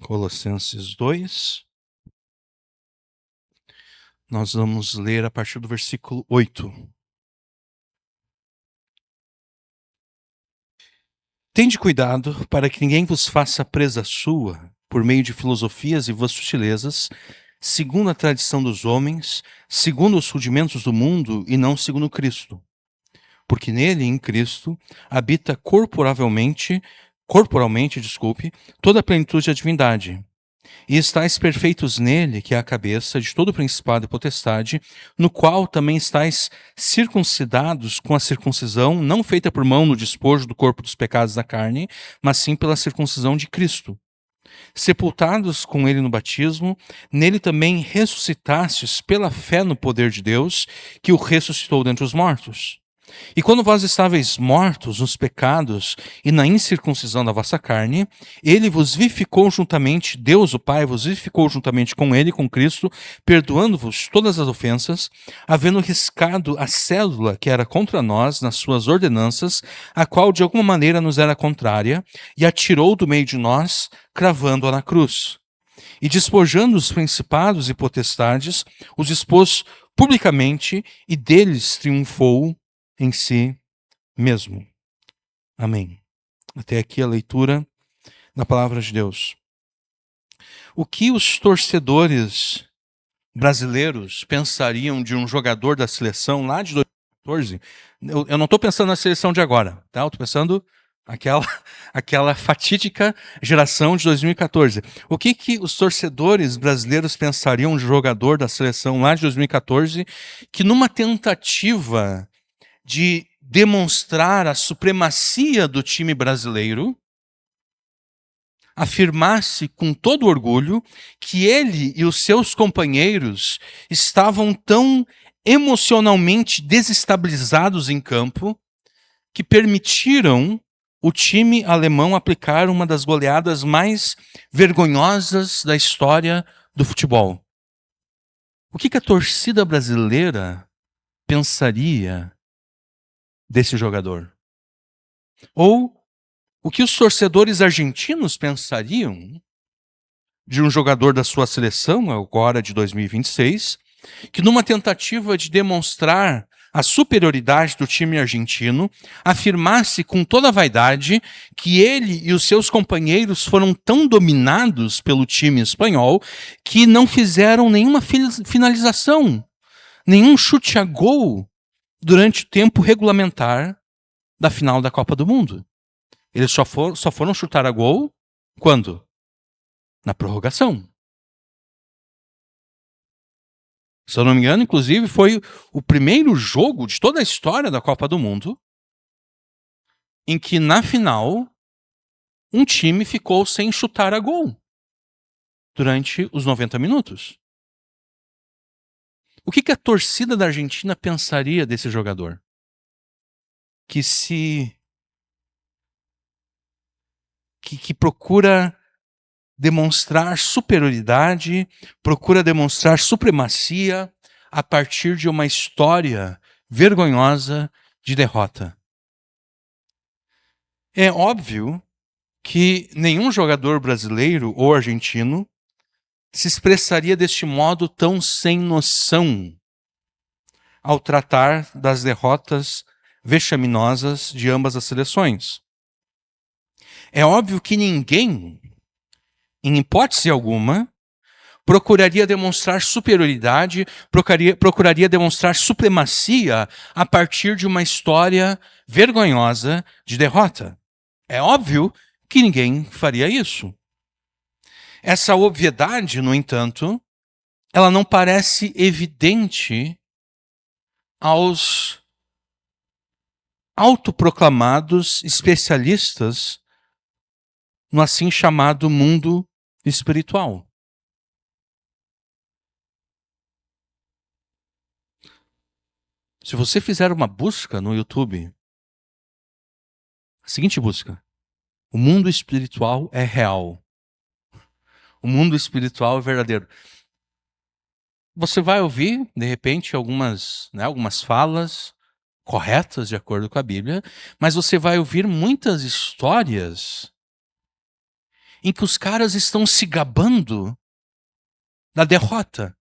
Colossenses 2. Nós vamos ler a partir do versículo 8. Tende cuidado para que ninguém vos faça presa sua, por meio de filosofias e vãs sutilezas, segundo a tradição dos homens, segundo os rudimentos do mundo e não segundo Cristo. Porque nele, em Cristo, habita corporalmente, toda a plenitude da divindade. E estáis perfeitos nele, que é a cabeça de todo principado e potestade, no qual também estáis circuncidados com a circuncisão, não feita por mão no despojo do corpo dos pecados da carne, mas sim pela circuncisão de Cristo. Sepultados com ele no batismo, nele também ressuscitastes pela fé no poder de Deus, que o ressuscitou dentre os mortos. E quando vós estáveis mortos nos pecados e na incircuncisão da vossa carne, ele vos vivificou juntamente, Deus o Pai vos vivificou juntamente com ele, com Cristo, perdoando-vos todas as ofensas, havendo riscado a cédula que era contra nós nas suas ordenanças, a qual de alguma maneira nos era contrária, e a tirou do meio de nós, cravando-a na cruz. E despojando os principados e potestades, os expôs publicamente e deles triunfou em si mesmo. Amém. Até aqui a leitura da palavra de Deus. O que os torcedores brasileiros pensariam de um jogador da seleção lá de 2014? Eu não estou pensando na seleção de agora, tá? Eu estou pensando aquela fatídica geração de 2014. O que os torcedores brasileiros pensariam de um jogador da seleção lá de 2014 que numa tentativa de demonstrar a supremacia do time brasileiro, afirmasse com todo orgulho que ele e os seus companheiros estavam tão emocionalmente desestabilizados em campo que permitiram o time alemão aplicar uma das goleadas mais vergonhosas da história do futebol. O que a torcida brasileira pensaria desse jogador? Ou o que os torcedores argentinos pensariam de um jogador da sua seleção, agora de 2026, que numa tentativa de demonstrar a superioridade do time argentino, afirmasse com toda a vaidade que ele e os seus companheiros foram tão dominados pelo time espanhol que não fizeram nenhuma finalização, nenhum chute a gol durante o tempo regulamentar da final da Copa do Mundo. Eles só foram chutar a gol quando? Na prorrogação. Se eu não me engano, inclusive, foi o primeiro jogo de toda a história da Copa do Mundo em que, na final, um time ficou sem chutar a gol durante os 90 minutos. O que a torcida da Argentina pensaria desse jogador? Que procura demonstrar superioridade, procura demonstrar supremacia a partir de uma história vergonhosa de derrota. É óbvio que nenhum jogador brasileiro ou argentino se expressaria deste modo tão sem noção ao tratar das derrotas vexaminosas de ambas as seleções. É óbvio que ninguém, em hipótese alguma, procuraria demonstrar superioridade, procuraria demonstrar supremacia a partir de uma história vergonhosa de derrota. É óbvio que ninguém faria isso. Essa obviedade, no entanto, ela não parece evidente aos autoproclamados especialistas no assim chamado mundo espiritual. Se você fizer uma busca no YouTube, a seguinte busca: o mundo espiritual é real. O mundo espiritual é verdadeiro. Você vai ouvir, de repente, algumas falas corretas de acordo com a Bíblia, mas você vai ouvir muitas histórias em que os caras estão se gabando da derrota.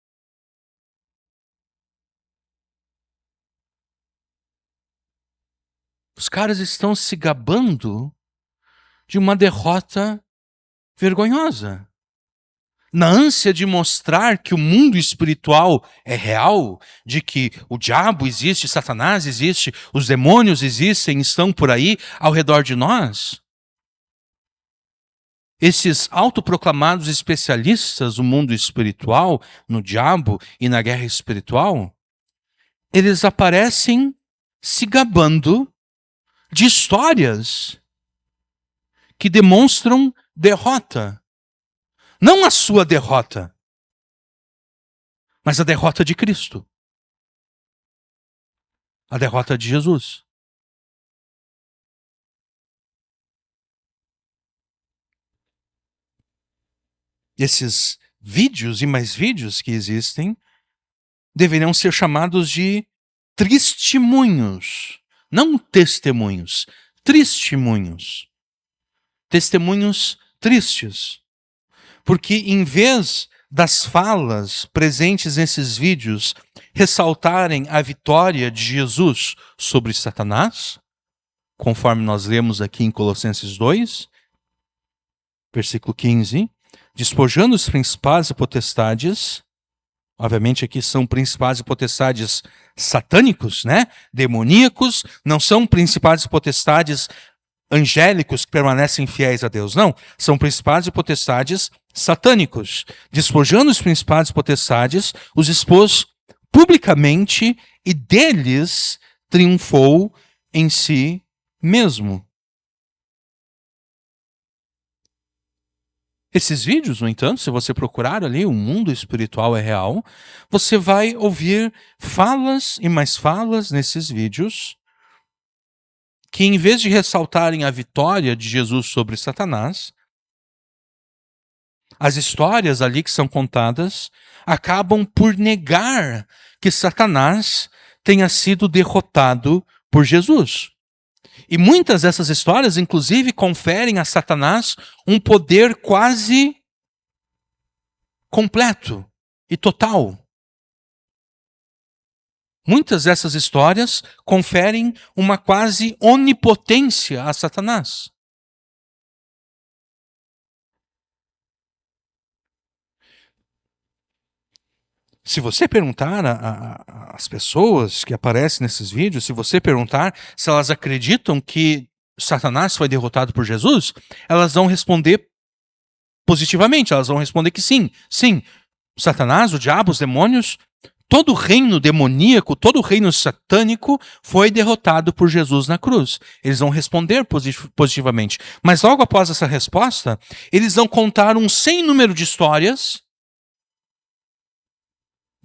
Os caras estão se gabando de uma derrota vergonhosa. Na ânsia de mostrar que o mundo espiritual é real, de que o diabo existe, Satanás existe, os demônios existem, estão por aí ao redor de nós, esses autoproclamados especialistas do mundo espiritual, no diabo e na guerra espiritual, eles aparecem se gabando de histórias que demonstram derrota. Não a sua derrota, mas a derrota de Cristo. A derrota de Jesus. Esses vídeos e mais vídeos que existem deveriam ser chamados de testemunhos, não testemunhos, testemunhos. Testemunhos tristes. Porque em vez das falas presentes nesses vídeos ressaltarem a vitória de Jesus sobre Satanás, conforme nós lemos aqui em Colossenses 2, versículo 15, despojando os principados e potestades, obviamente aqui são principados e potestades satânicos, né? Demoníacos, não são principados e potestades angélicos que permanecem fiéis a Deus, não. São principados e potestades satânicos. Despojando os principados e potestades, os expôs publicamente e deles triunfou em si mesmo. Esses vídeos, no entanto, se você procurar ali, o mundo espiritual é real, você vai ouvir falas e mais falas nesses vídeos que, em vez de ressaltarem a vitória de Jesus sobre Satanás, as histórias ali que são contadas acabam por negar que Satanás tenha sido derrotado por Jesus. E muitas dessas histórias, inclusive, conferem a Satanás um poder quase completo e total. Muitas dessas histórias conferem uma quase onipotência a Satanás. Se você perguntar às pessoas que aparecem nesses vídeos, se você perguntar se elas acreditam que Satanás foi derrotado por Jesus, elas vão responder positivamente, elas vão responder que sim, sim. Satanás, o diabo, os demônios, todo o reino demoníaco, todo o reino satânico foi derrotado por Jesus na cruz. Eles vão responder positivamente. Mas logo após essa resposta, eles vão contar um sem número de histórias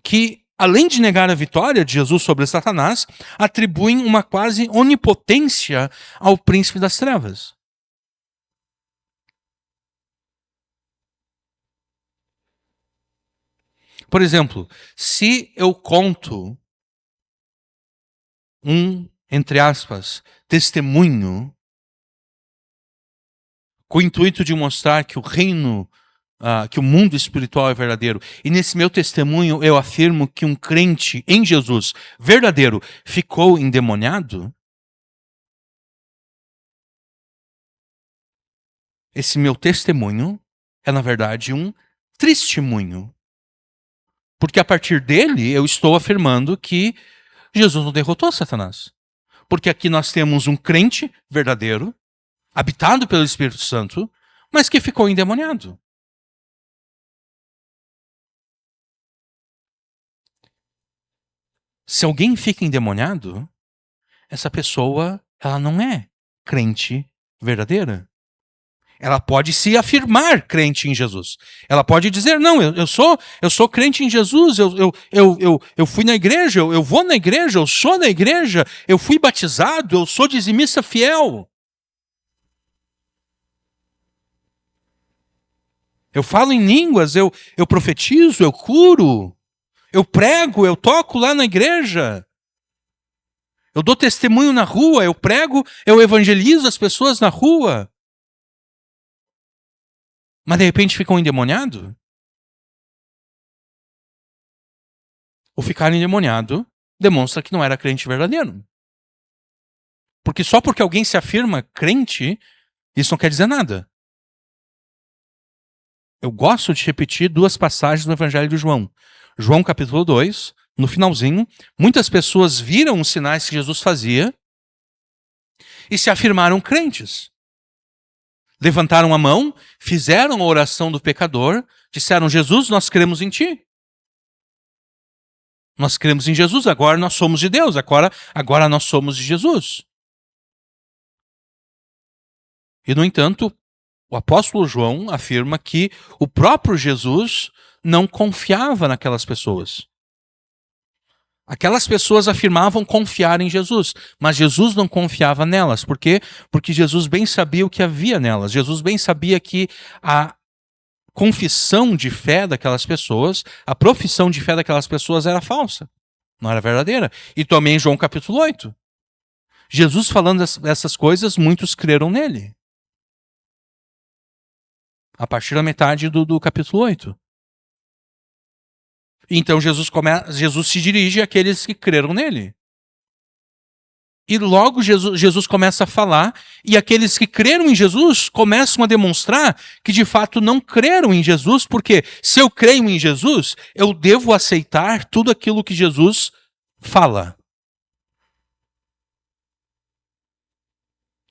que, além de negar a vitória de Jesus sobre Satanás, atribuem uma quase onipotência ao príncipe das trevas. Por exemplo, se eu conto entre aspas, testemunho, com o intuito de mostrar que o reino, que o mundo espiritual é verdadeiro, e nesse meu testemunho eu afirmo que um crente em Jesus verdadeiro ficou endemoniado, esse meu testemunho é, na verdade, um testemunho. Porque a partir dele eu estou afirmando que Jesus não derrotou Satanás. Porque aqui nós temos um crente verdadeiro, habitado pelo Espírito Santo, mas que ficou endemoniado. Se alguém fica endemoniado, essa pessoa, ela não é crente verdadeira. Ela pode se afirmar crente em Jesus. Ela pode dizer, não, eu sou crente em Jesus, eu fui na igreja, eu vou na igreja, eu sou na igreja, eu fui batizado, eu sou dizimista fiel. Eu falo em línguas, eu profetizo, eu curo, eu prego, eu toco lá na igreja. Eu dou testemunho na rua, eu prego, eu evangelizo as pessoas na rua. mas de repente ficam endemoniados? O ficar endemoniado demonstra que não era crente verdadeiro. Porque só porque alguém se afirma crente, isso não quer dizer nada. Eu gosto de repetir duas passagens do Evangelho de João. João capítulo 2, no finalzinho, muitas pessoas viram os sinais que Jesus fazia e se afirmaram crentes. Levantaram a mão, fizeram a oração do pecador, disseram: Jesus, nós cremos em ti. Nós cremos em Jesus, agora nós somos de Deus, agora nós somos de Jesus. E, no entanto, o apóstolo João afirma que o próprio Jesus não confiava naquelas pessoas. Aquelas pessoas afirmavam confiar em Jesus, mas Jesus não confiava nelas. Por quê? Porque Jesus bem sabia o que havia nelas. Jesus bem sabia que a confissão de fé daquelas pessoas, a profissão de fé daquelas pessoas era falsa, não era verdadeira. E também em João capítulo 8. Jesus falando essas coisas, muitos creram nele. A partir da metade do capítulo 8. Então Jesus se dirige àqueles que creram nele. E logo Jesus começa a falar, e aqueles que creram em Jesus começam a demonstrar que de fato não creram em Jesus, porque se eu creio em Jesus, eu devo aceitar tudo aquilo que Jesus fala.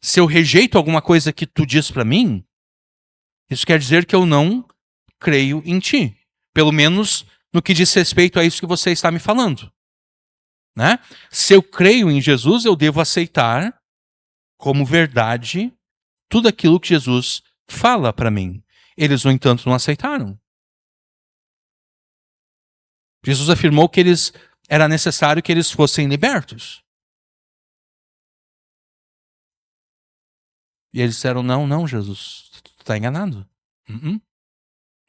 Se eu rejeito alguma coisa que tu diz para mim, isso quer dizer que eu não creio em ti. Pelo menos no que diz respeito a isso que você está me falando. Né? Se eu creio em Jesus, eu devo aceitar como verdade tudo aquilo que Jesus fala para mim. Eles, no entanto, não aceitaram. Jesus afirmou que era necessário que eles fossem libertos. E eles disseram: não, Jesus, tu está enganado.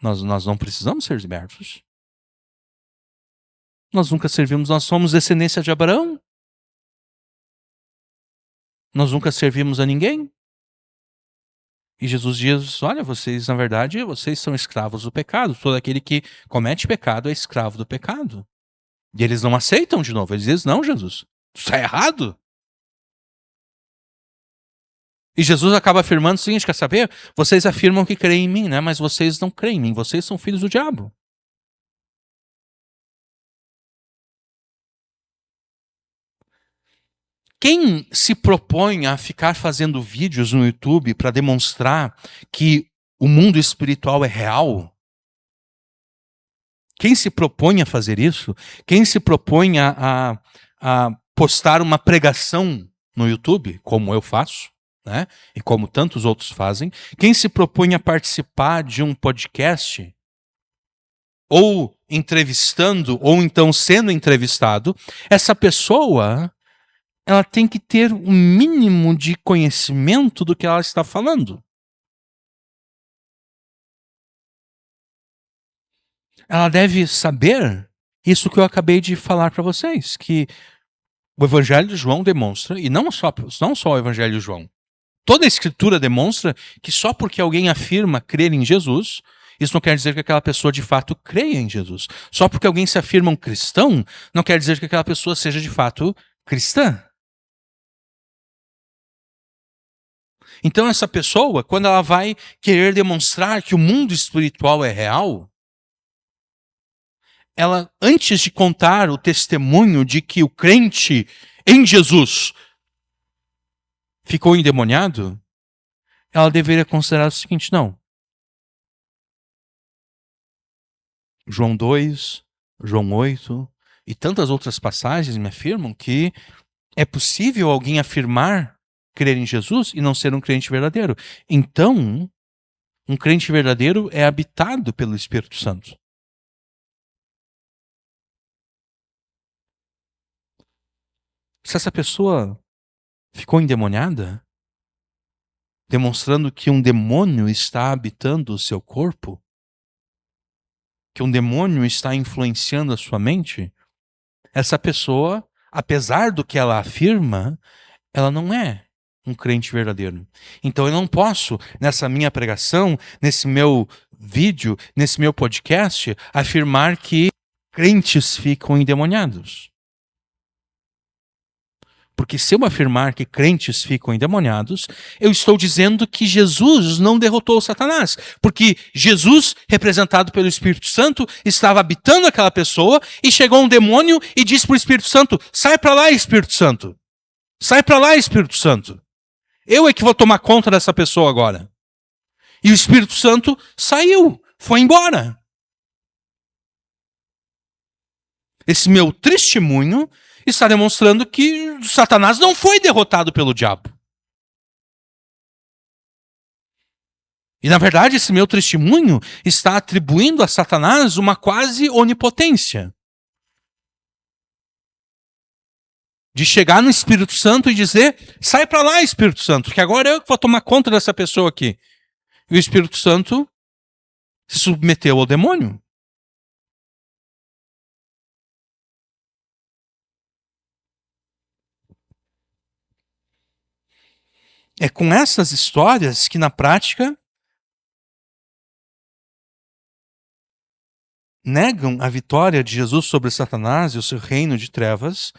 Nós não precisamos ser libertos. Nós nunca servimos, nós somos descendência de Abraão. Nós nunca servimos a ninguém. E Jesus diz: olha, vocês, na verdade, vocês são escravos do pecado. Todo aquele que comete pecado é escravo do pecado. E eles não aceitam de novo. Eles dizem: não, Jesus, isso está errado. E Jesus acaba afirmando o seguinte: quer saber? Vocês afirmam que creem em mim, né? Mas vocês não creem em mim. Vocês são filhos do diabo. Quem se propõe a ficar fazendo vídeos no YouTube para demonstrar que o mundo espiritual é real? Quem se propõe a fazer isso? Quem se propõe a postar uma pregação no YouTube, como eu faço, né? E como tantos outros fazem? Quem se propõe a participar de um podcast, ou entrevistando, ou então sendo entrevistado, essa pessoa, ela tem que ter um mínimo de conhecimento do que ela está falando. Ela deve saber isso que eu acabei de falar para vocês, que o Evangelho de João demonstra, e não só o Evangelho de João, toda a Escritura demonstra que só porque alguém afirma crer em Jesus, isso não quer dizer que aquela pessoa de fato creia em Jesus. Só porque alguém se afirma um cristão, não quer dizer que aquela pessoa seja de fato cristã. Então essa pessoa, quando ela vai querer demonstrar que o mundo espiritual é real, ela, antes de contar o testemunho de que o crente em Jesus ficou endemoniado, ela deveria considerar o seguinte: não. João 2, João 8 e tantas outras passagens me afirmam que é possível alguém afirmar crer em Jesus e não ser um crente verdadeiro. Então, um crente verdadeiro é habitado pelo Espírito Santo. Se essa pessoa ficou endemoniada, demonstrando que um demônio está habitando o seu corpo, que um demônio está influenciando a sua mente, essa pessoa, apesar do que ela afirma, ela não é um crente verdadeiro. Então eu não posso, nessa minha pregação, nesse meu vídeo, nesse meu podcast, afirmar que crentes ficam endemoniados. Porque se eu afirmar que crentes ficam endemoniados, eu estou dizendo que Jesus não derrotou Satanás. Porque Jesus, representado pelo Espírito Santo, estava habitando aquela pessoa e chegou um demônio e disse para o Espírito Santo: sai para lá, Espírito Santo. Sai para lá, Espírito Santo. Eu é que vou tomar conta dessa pessoa agora. E o Espírito Santo saiu, foi embora. Esse meu testemunho está demonstrando que Satanás não foi derrotado pelo diabo. E, na verdade, esse meu testemunho está atribuindo a Satanás uma quase onipotência. De chegar no Espírito Santo e dizer: sai para lá, Espírito Santo, que agora eu vou tomar conta dessa pessoa aqui. E o Espírito Santo se submeteu ao demônio. É com essas histórias que, na prática, negam a vitória de Jesus sobre Satanás e o seu reino de trevas.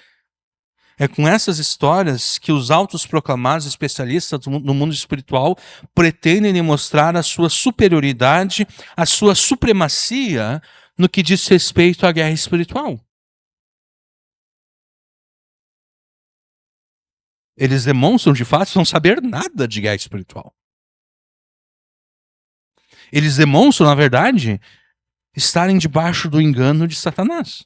É com essas histórias que os autos proclamados especialistas no mundo espiritual pretendem demonstrar a sua superioridade, a sua supremacia no que diz respeito à guerra espiritual. Eles demonstram, de fato, não saber nada de guerra espiritual. Eles demonstram, na verdade, estarem debaixo do engano de Satanás.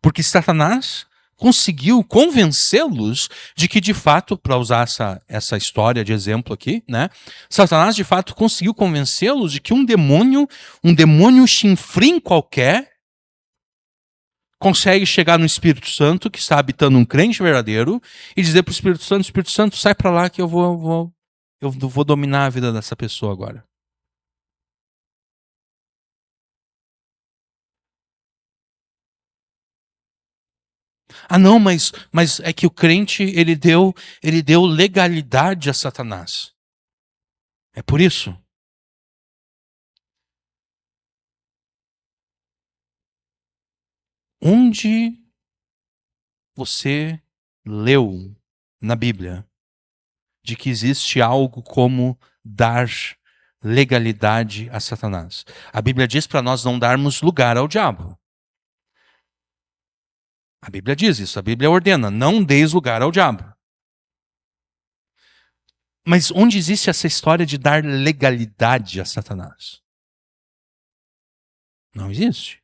Porque Satanás conseguiu convencê-los de que, de fato, para usar essa história de exemplo aqui, né? Satanás, de fato, conseguiu convencê-los de que um demônio chinfrim qualquer, consegue chegar no Espírito Santo, que está habitando um crente verdadeiro, e dizer para o Espírito Santo, sai para lá que eu vou dominar a vida dessa pessoa agora. Ah, não, mas é que o crente, ele deu legalidade a Satanás. É por isso. Onde você leu na Bíblia de que existe algo como dar legalidade a Satanás? A Bíblia diz para nós não darmos lugar ao diabo. A Bíblia diz isso, a Bíblia ordena, não deis lugar ao diabo. Mas onde existe essa história de dar legalidade a Satanás? Não existe.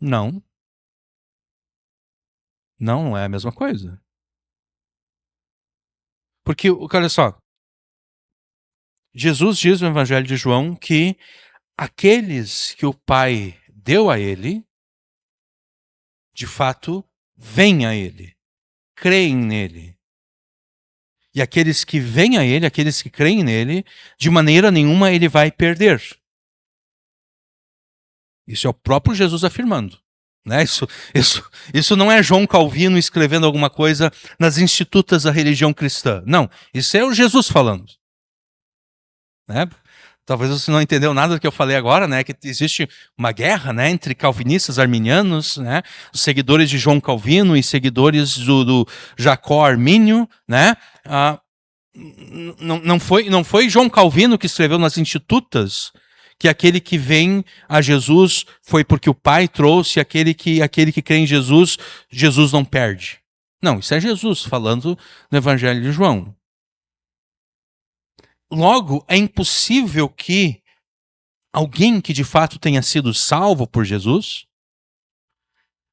Não, não é a mesma coisa. Porque, olha só, Jesus diz no Evangelho de João que aqueles que o Pai deu a ele, de fato, vêm a ele, creem nele. E aqueles que vêm a ele, aqueles que creem nele, de maneira nenhuma ele vai perder. Isso é o próprio Jesus afirmando. Né? Isso não é João Calvino escrevendo alguma coisa nas institutas da religião cristã. Não, isso é o Jesus falando. Né? Talvez você não entendeu nada do que eu falei agora, né? Que existe uma guerra, né, entre calvinistas arminianos, né, os seguidores de João Calvino e seguidores do Jacó Armínio, né? Não foi João Calvino que escreveu nas Institutas que aquele que vem a Jesus foi porque o Pai trouxe, aquele que crê em Jesus, Jesus não perde. Não, isso é Jesus falando no Evangelho de João. Logo, é impossível que alguém que de fato tenha sido salvo por Jesus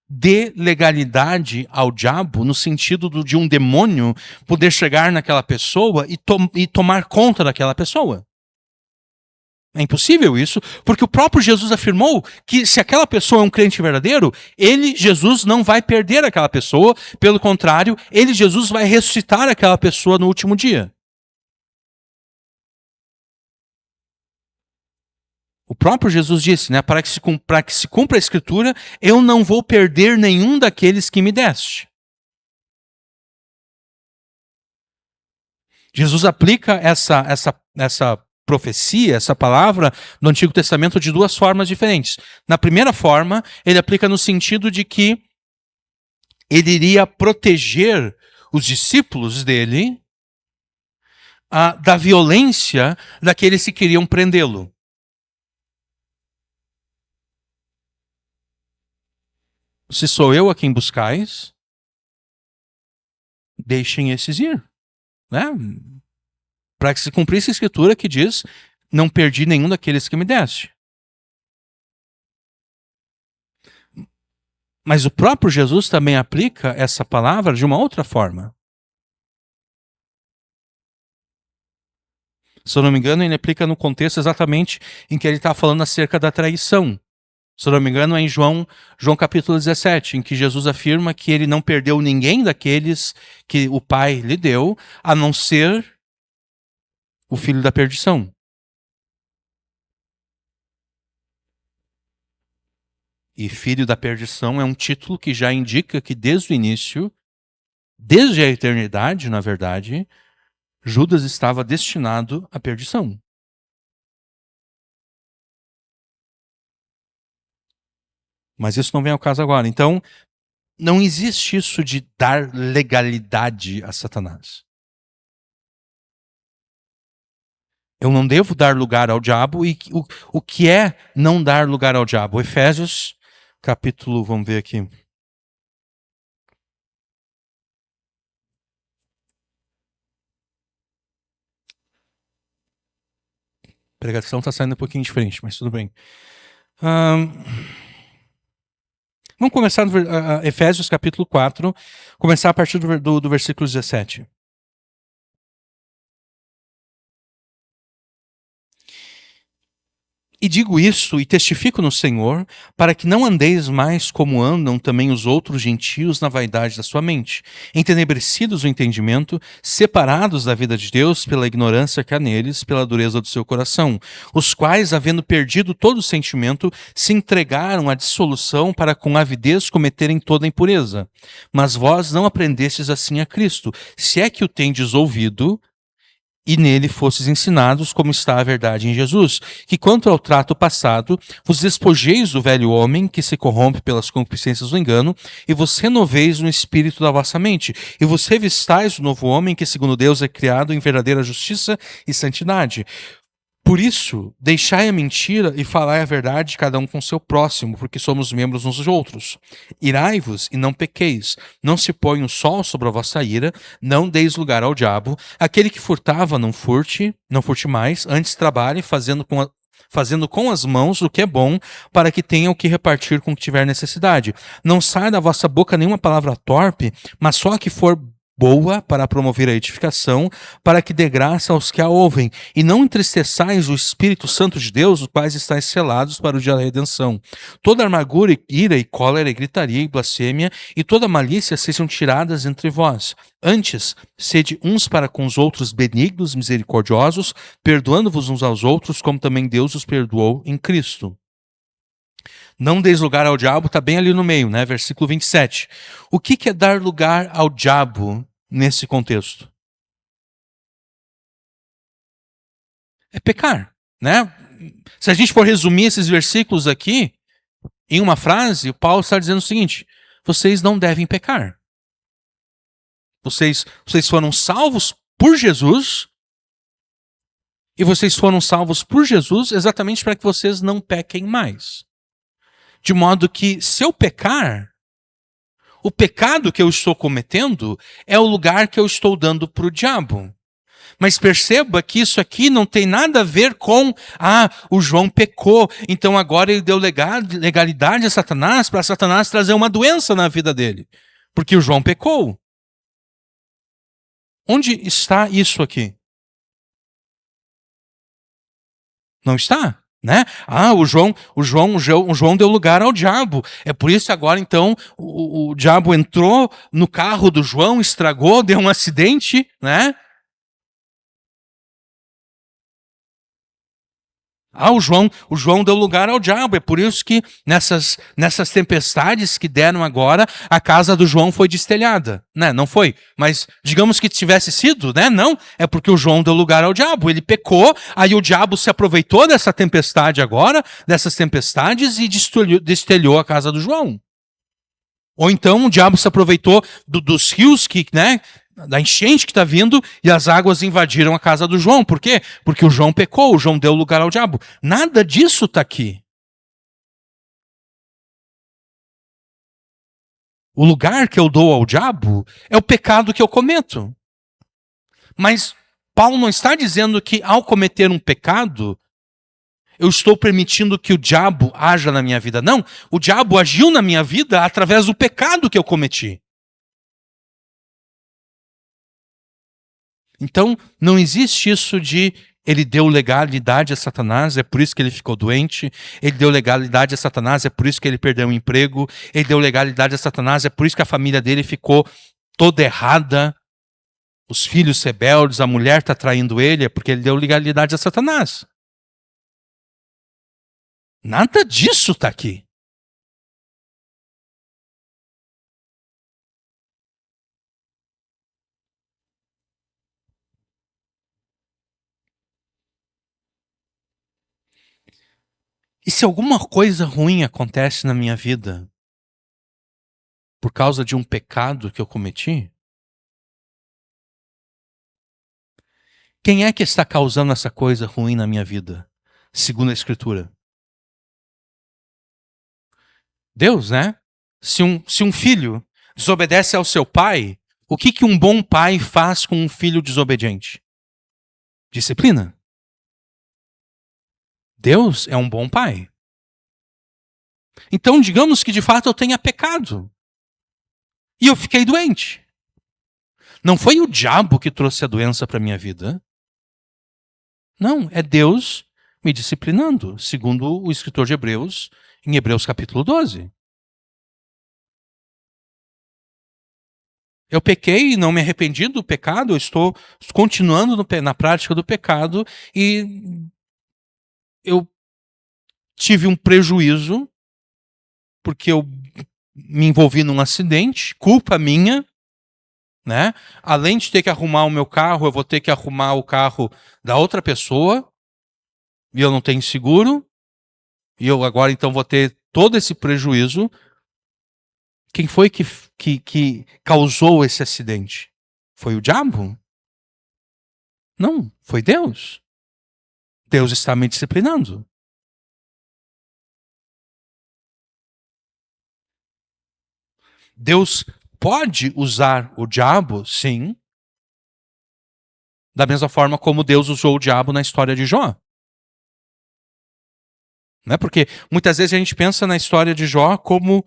dê legalidade ao diabo no sentido de um demônio poder chegar naquela pessoa e tomar conta daquela pessoa. É impossível isso, porque o próprio Jesus afirmou que se aquela pessoa é um crente verdadeiro, ele, Jesus, não vai perder aquela pessoa, pelo contrário, ele, Jesus, vai ressuscitar aquela pessoa no último dia. O próprio Jesus disse, né, para que se cumpra a Escritura, eu não vou perder nenhum daqueles que me deste. Jesus aplica essa profecia, essa palavra no Antigo Testamento de duas formas diferentes. Na primeira forma, ele aplica no sentido de que ele iria proteger os discípulos dele da violência daqueles que queriam prendê-lo. Se sou eu a quem buscais, deixem esses ir. Né? Para que se cumprisse a Escritura que diz, não perdi nenhum daqueles que me deste. Mas o próprio Jesus também aplica essa palavra de uma outra forma. Se eu não me engano, ele aplica no contexto exatamente em que ele está falando acerca da traição. Se eu não me engano, é em João capítulo 17, em que Jesus afirma que ele não perdeu ninguém daqueles que o Pai lhe deu, a não ser o filho da perdição. E filho da perdição é um título que já indica que desde o início, desde a eternidade, na verdade, Judas estava destinado à perdição. Mas isso não vem ao caso agora. Então, não existe isso de dar legalidade a Satanás. Eu não devo dar lugar ao diabo. E o que é não dar lugar ao diabo? Efésios, capítulo, vamos ver aqui. A pregação está saindo um pouquinho diferente, mas tudo bem. Vamos começar no Efésios capítulo 4, começar a partir do versículo 17. E digo isso e testifico no Senhor, para que não andeis mais como andam também os outros gentios na vaidade da sua mente, entenebrecidos o entendimento, separados da vida de Deus pela ignorância que há neles, pela dureza do seu coração, os quais, havendo perdido todo o sentimento, se entregaram à dissolução para com avidez cometerem toda a impureza. Mas vós não aprendestes assim a Cristo, se é que o tendes ouvido, e nele fostes ensinados como está a verdade em Jesus, que quanto ao trato passado, vos despojeis do velho homem que se corrompe pelas concupiscências do engano, e vos renoveis no espírito da vossa mente, e vos revistais do novo homem que segundo Deus é criado em verdadeira justiça e santidade. Por isso, deixai a mentira e falai a verdade cada um com seu próximo, porque somos membros uns dos outros. Irai-vos e não pequeis. Não se põe o sol sobre a vossa ira, não deis lugar ao diabo. Aquele que furtava, não furte mais, antes trabalhe, fazendo com as mãos o que é bom, para que tenha o que repartir com o que tiver necessidade. Não saia da vossa boca nenhuma palavra torpe, mas só a que for boa para promover a edificação, para que dê graça aos que a ouvem, e não entristeçais o Espírito Santo de Deus, os quais estáis selados para o dia da redenção. Toda amargura, ira e cólera, e gritaria e blasfêmia, e toda malícia sejam tiradas entre vós. Antes, sede uns para com os outros benignos, misericordiosos, perdoando-vos uns aos outros, como também Deus os perdoou em Cristo. Não deis lugar ao diabo, está bem ali no meio, né? Versículo 27. O que é dar lugar ao diabo nesse contexto? É pecar, né? Se a gente for resumir esses versículos aqui, em uma frase, Paulo está dizendo o seguinte: vocês não devem pecar. Vocês foram salvos por Jesus, e vocês foram salvos por Jesus exatamente para que vocês não pequem mais. De modo que, se eu pecar, o pecado que eu estou cometendo é o lugar que eu estou dando para o diabo. Mas perceba que isso aqui não tem nada a ver com, o João pecou, então agora ele deu legalidade a Satanás para Satanás trazer uma doença na vida dele. Porque o João pecou. Onde está isso aqui? Não está? Né? O João deu lugar ao diabo. É por isso agora então o diabo entrou no carro do João, estragou, deu um acidente, né? O João deu lugar ao diabo. É por isso que nessas tempestades que deram agora, a casa do João foi destelhada. Né? Não foi. Mas digamos que tivesse sido, né? Não. É porque o João deu lugar ao diabo. Ele pecou, aí o diabo se aproveitou dessa tempestade agora, dessas tempestades, e destelhou a casa do João. Ou então o diabo se aproveitou dos rios que, né? Da enchente que está vindo e as águas invadiram a casa do João. Por quê? Porque o João pecou, o João deu lugar ao diabo. Nada disso está aqui. O lugar que eu dou ao diabo é o pecado que eu cometo. Mas Paulo não está dizendo que ao cometer um pecado, eu estou permitindo que o diabo haja na minha vida. Não, o diabo agiu na minha vida através do pecado que eu cometi. Então, não existe isso de ele deu legalidade a Satanás, é por isso que ele ficou doente. Ele deu legalidade a Satanás, é por isso que ele perdeu o emprego. Ele deu legalidade a Satanás, é por isso que a família dele ficou toda errada. Os filhos rebeldes, a mulher está traindo ele, é porque ele deu legalidade a Satanás. Nada disso está aqui. E se alguma coisa ruim acontece na minha vida por causa de um pecado que eu cometi, quem é que está causando essa coisa ruim na minha vida? Segundo a Escritura. Deus, né? Se um filho desobedece ao seu pai, o que um bom pai faz com um filho desobediente? Disciplina. Deus é um bom pai. Então, digamos que de fato eu tenha pecado. E eu fiquei doente. Não foi o diabo que trouxe a doença para minha vida. Não, é Deus me disciplinando, segundo o escritor de Hebreus, em Hebreus capítulo 12. Eu pequei e não me arrependi do pecado, eu estou continuando na prática do pecado e eu tive um prejuízo porque eu me envolvi num acidente, culpa minha, né? Além de ter que arrumar o meu carro, eu vou ter que arrumar o carro da outra pessoa e eu não tenho seguro e eu agora então vou ter todo esse prejuízo. Quem foi que causou esse acidente? Foi o diabo? Não, foi Deus. Deus está me disciplinando. Deus pode usar o diabo, sim, da mesma forma como Deus usou o diabo na história de Jó. Né? Porque muitas vezes a gente pensa na história de Jó como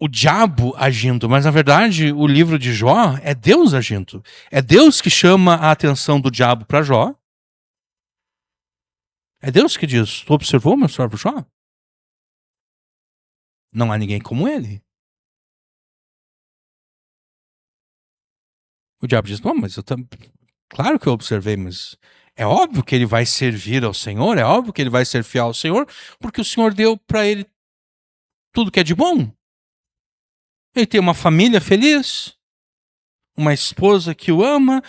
o diabo agindo, mas na verdade o livro de Jó é Deus agindo. É Deus que chama a atenção do diabo para Jó. É Deus que diz: tu observou meu servo Jó? Não há ninguém como ele. O diabo diz: não, mas claro que eu observei, mas é óbvio que ele vai servir ao Senhor, é óbvio que ele vai ser fiel ao Senhor, porque o Senhor deu para ele tudo que é de bom. Ele tem uma família feliz, uma esposa que o ama,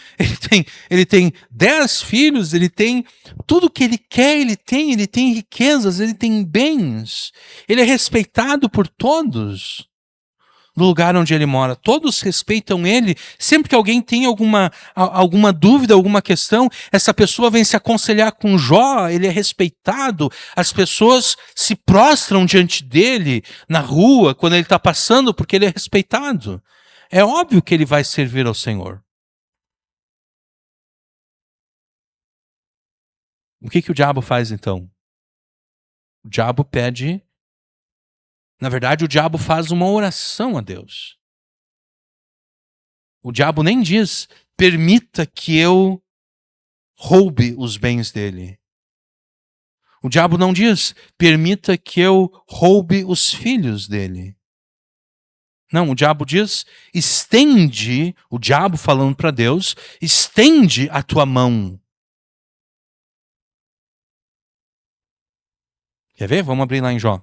ele tem 10 filhos, ele tem tudo que ele quer, ele tem riquezas, ele tem bens, ele é respeitado por todos no lugar onde ele mora. Todos respeitam ele. Sempre que alguém tem alguma dúvida, alguma questão, essa pessoa vem se aconselhar com Jó, ele é respeitado. As pessoas se prostram diante dele na rua, quando ele está passando, porque ele é respeitado. É óbvio que ele vai servir ao Senhor. O que o diabo faz então? O diabo pede. Na verdade, o diabo faz uma oração a Deus. O diabo nem diz: permita que eu roube os bens dele. O diabo não diz: permita que eu roube os filhos dele. Não, o diabo diz: estende, o diabo falando para Deus, estende a tua mão. Quer ver? Vamos abrir lá em Jó.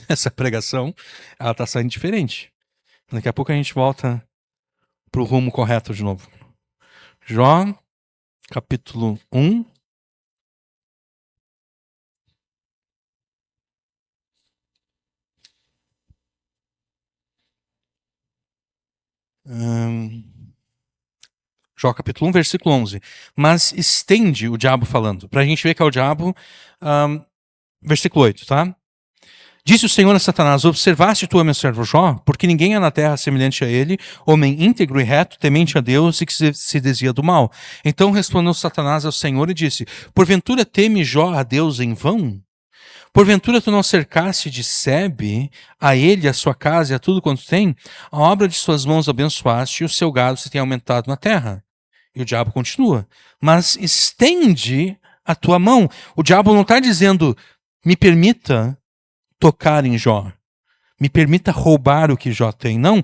Essa pregação, ela tá saindo diferente. Daqui a pouco a gente volta pro rumo correto de novo. Jó, capítulo 1. Jó capítulo 1, versículo 11. Mas estende o diabo falando. Pra gente ver que é o diabo. Versículo 8, tá? Disse o Senhor a Satanás: observaste tu, meu servo Jó, porque ninguém há na terra semelhante a ele, homem íntegro e reto, temente a Deus e que se desvia do mal. Então respondeu Satanás ao Senhor e disse: porventura teme Jó a Deus em vão? Porventura tu não cercaste de sebe a ele, a sua casa e a tudo quanto tem? A obra de suas mãos abençoaste e o seu gado se tem aumentado na terra. E o diabo continua: mas estende a tua mão. O diabo não está dizendo: me permita tocar em Jó, me permita roubar o que Jó tem. Não.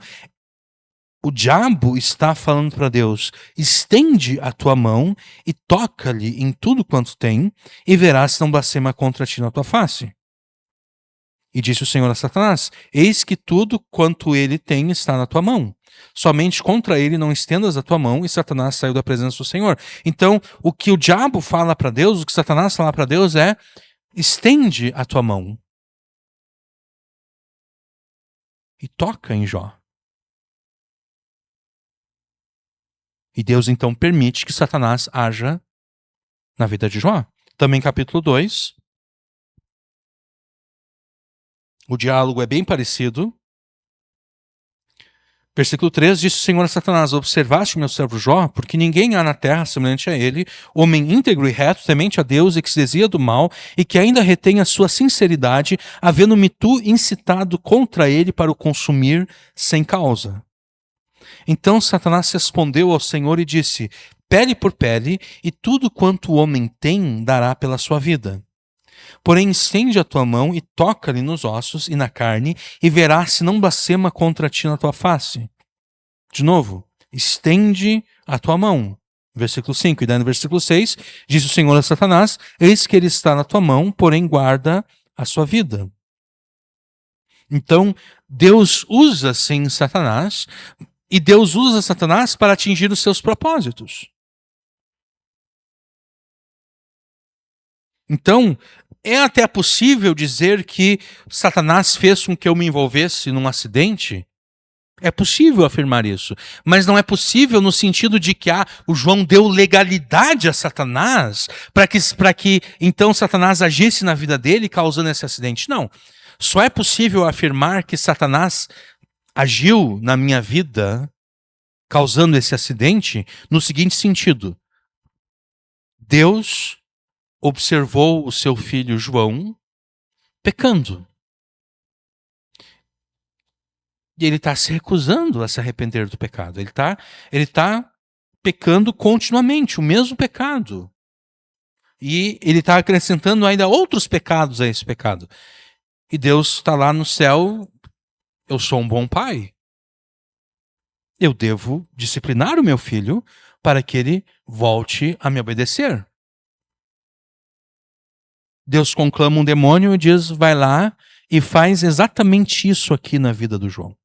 O diabo está falando para Deus: estende a tua mão e toca-lhe em tudo quanto tem, e verás se não blasfema contra ti na tua face. E disse o Senhor a Satanás: eis que tudo quanto ele tem está na tua mão. Somente contra ele não estendas a tua mão. E Satanás saiu da presença do Senhor. Então, o que o diabo fala para Deus, o que Satanás fala para Deus é: estende a tua mão e toca em Jó. E Deus então permite que Satanás haja na vida de Jó. Também capítulo 2. O diálogo é bem parecido. Versículo 3, disse o Senhor a Satanás: observaste meu servo Jó, porque ninguém há na terra semelhante a ele, homem íntegro e reto, temente a Deus e que se desvia do mal, e que ainda retém a sua sinceridade, havendo-me tu incitado contra ele para o consumir sem causa. Então Satanás respondeu ao Senhor e disse: pele por pele, e tudo quanto o homem tem dará pela sua vida. Porém, estende a tua mão e toca-lhe nos ossos e na carne, e verás se não blasfema contra ti na tua face. De novo, estende a tua mão. Versículo 5. E daí no versículo 6, diz o Senhor a Satanás: eis que ele está na tua mão, porém guarda a sua vida. Então, Deus usa sim Satanás, e Deus usa Satanás para atingir os seus propósitos. Então, é até possível dizer que Satanás fez com que eu me envolvesse num acidente? É possível afirmar isso, mas não é possível no sentido de que o João deu legalidade a Satanás para que então Satanás agisse na vida dele causando esse acidente. Não. Só é possível afirmar que Satanás agiu na minha vida causando esse acidente no seguinte sentido: Deus observou o seu filho João pecando. E ele está se recusando a se arrepender do pecado. Ele tá pecando continuamente, o mesmo pecado. E ele está acrescentando ainda outros pecados a esse pecado. E Deus está lá no céu: eu sou um bom pai. Eu devo disciplinar o meu filho para que ele volte a me obedecer. Deus conclama um demônio e diz: vai lá e faz exatamente isso aqui na vida do João.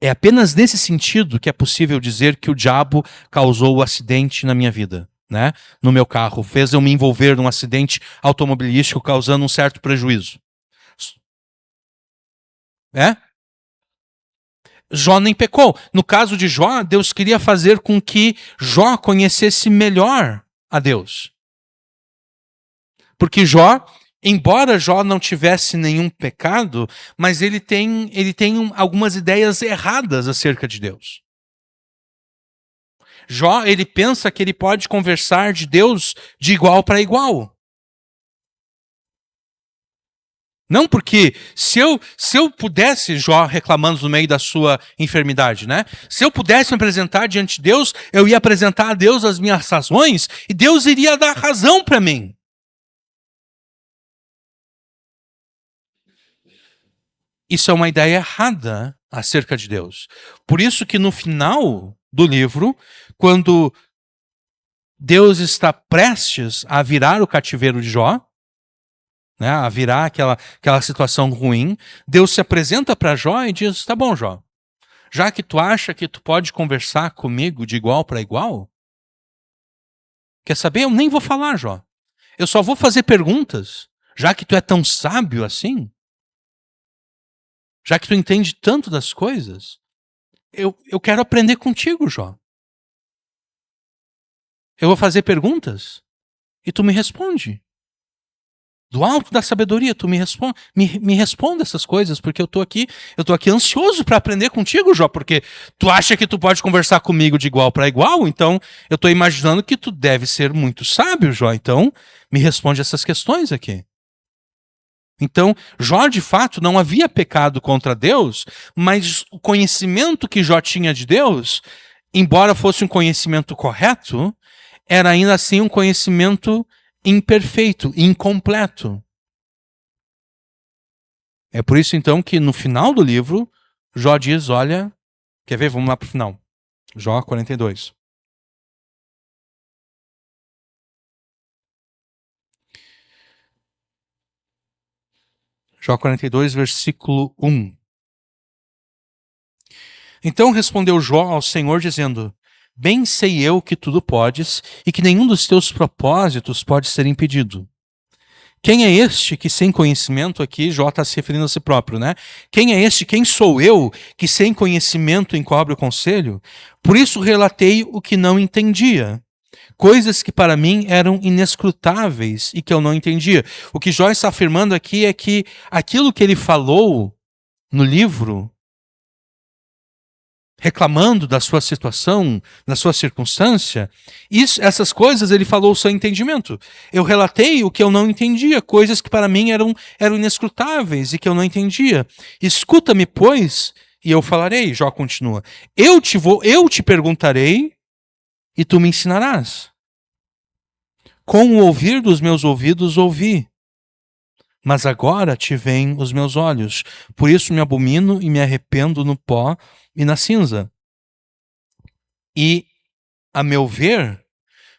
É apenas nesse sentido que é possível dizer que o diabo causou o acidente na minha vida, né? No meu carro, fez eu me envolver num acidente automobilístico causando um certo prejuízo. É? Jó nem pecou. No caso de Jó, Deus queria fazer com que Jó conhecesse melhor a Deus. Porque Jó, embora Jó não tivesse nenhum pecado, mas ele tem algumas ideias erradas acerca de Deus. Jó, ele pensa que ele pode conversar de Deus de igual para igual. Não, porque se eu pudesse, Jó reclamando no meio da sua enfermidade, né? Se eu pudesse me apresentar diante de Deus, eu ia apresentar a Deus as minhas razões e Deus iria dar razão para mim. Isso é uma ideia errada acerca de Deus. Por isso que no final do livro, quando Deus está prestes a virar o cativeiro de Jó, né, a virar aquela situação ruim, Deus se apresenta para Jó e diz: tá bom, Jó, já que tu acha que tu pode conversar comigo de igual para igual, quer saber? Eu nem vou falar, Jó. Eu só vou fazer perguntas, já que tu é tão sábio assim, já que tu entende tanto das coisas, eu quero aprender contigo, Jó. Eu vou fazer perguntas e tu me responde. Do alto da sabedoria, tu me responde essas coisas, porque eu tô aqui ansioso para aprender contigo, Jó, porque tu acha que tu pode conversar comigo de igual para igual, então eu tô imaginando que tu deve ser muito sábio, Jó, então me responde essas questões aqui. Então, Jó, de fato, não havia pecado contra Deus, mas o conhecimento que Jó tinha de Deus, embora fosse um conhecimento correto, era ainda assim um conhecimento imperfeito, incompleto. É por isso, então, que no final do livro, Jó diz, olha, quer ver? Vamos lá para o final. Jó 42. Jó 42, versículo 1. Então respondeu Jó ao Senhor, dizendo: bem sei eu que tudo podes, e que nenhum dos teus propósitos pode ser impedido. Quem é este que sem conhecimento, aqui Jó está se referindo a si próprio, né? Quem é este, quem sou eu, que sem conhecimento encobre o conselho? Por isso relatei o que não entendia, coisas que para mim eram inescrutáveis e que eu não entendia. O que Jó está afirmando aqui é que aquilo que ele falou no livro, reclamando da sua situação, da sua circunstância, essas coisas ele falou sem entendimento. Eu relatei o que eu não entendia, coisas que para mim eram inescrutáveis e que eu não entendia. Escuta-me, pois, e eu falarei. Jó continua. Eu te perguntarei e tu me ensinarás. Com o ouvir dos meus ouvidos ouvi, mas agora te veem os meus olhos. Por isso me abomino e me arrependo no pó e na cinza. E, a meu ver,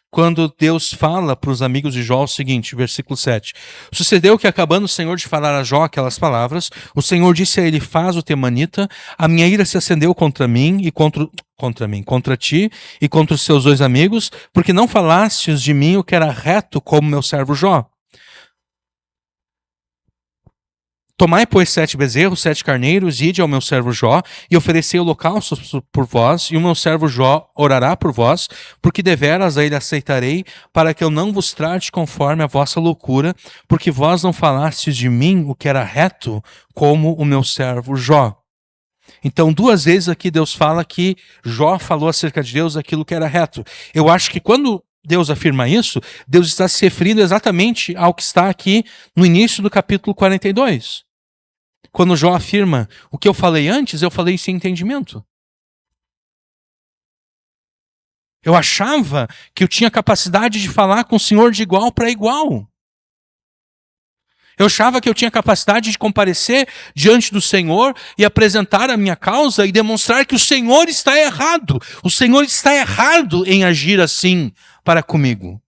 quando Deus fala para os amigos de Jó o seguinte, versículo 7. Sucedeu que, acabando o Senhor de falar a Jó aquelas palavras, o Senhor disse a ele: faz o temanita, a minha ira se acendeu contra mim e contra ti e contra os seus dois amigos, porque não falastes de mim o que era reto como meu servo Jó. Tomai, pois, 7 bezerros, 7 carneiros, ide ao meu servo Jó, e oferecei holocaustos por vós, e o meu servo Jó orará por vós, porque deveras a ele aceitarei, para que eu não vos trate conforme a vossa loucura, porque vós não falastes de mim o que era reto, como o meu servo Jó. Então, duas vezes aqui Deus fala que Jó falou acerca de Deus aquilo que era reto. Eu acho que quando Deus afirma isso, Deus está se referindo exatamente ao que está aqui no início do capítulo 42. Quando Jó afirma: o que eu falei antes, eu falei sem entendimento. Eu achava que eu tinha capacidade de falar com o Senhor de igual para igual. Eu achava que eu tinha capacidade de comparecer diante do Senhor e apresentar a minha causa e demonstrar que o Senhor está errado. O Senhor está errado em agir assim para comigo.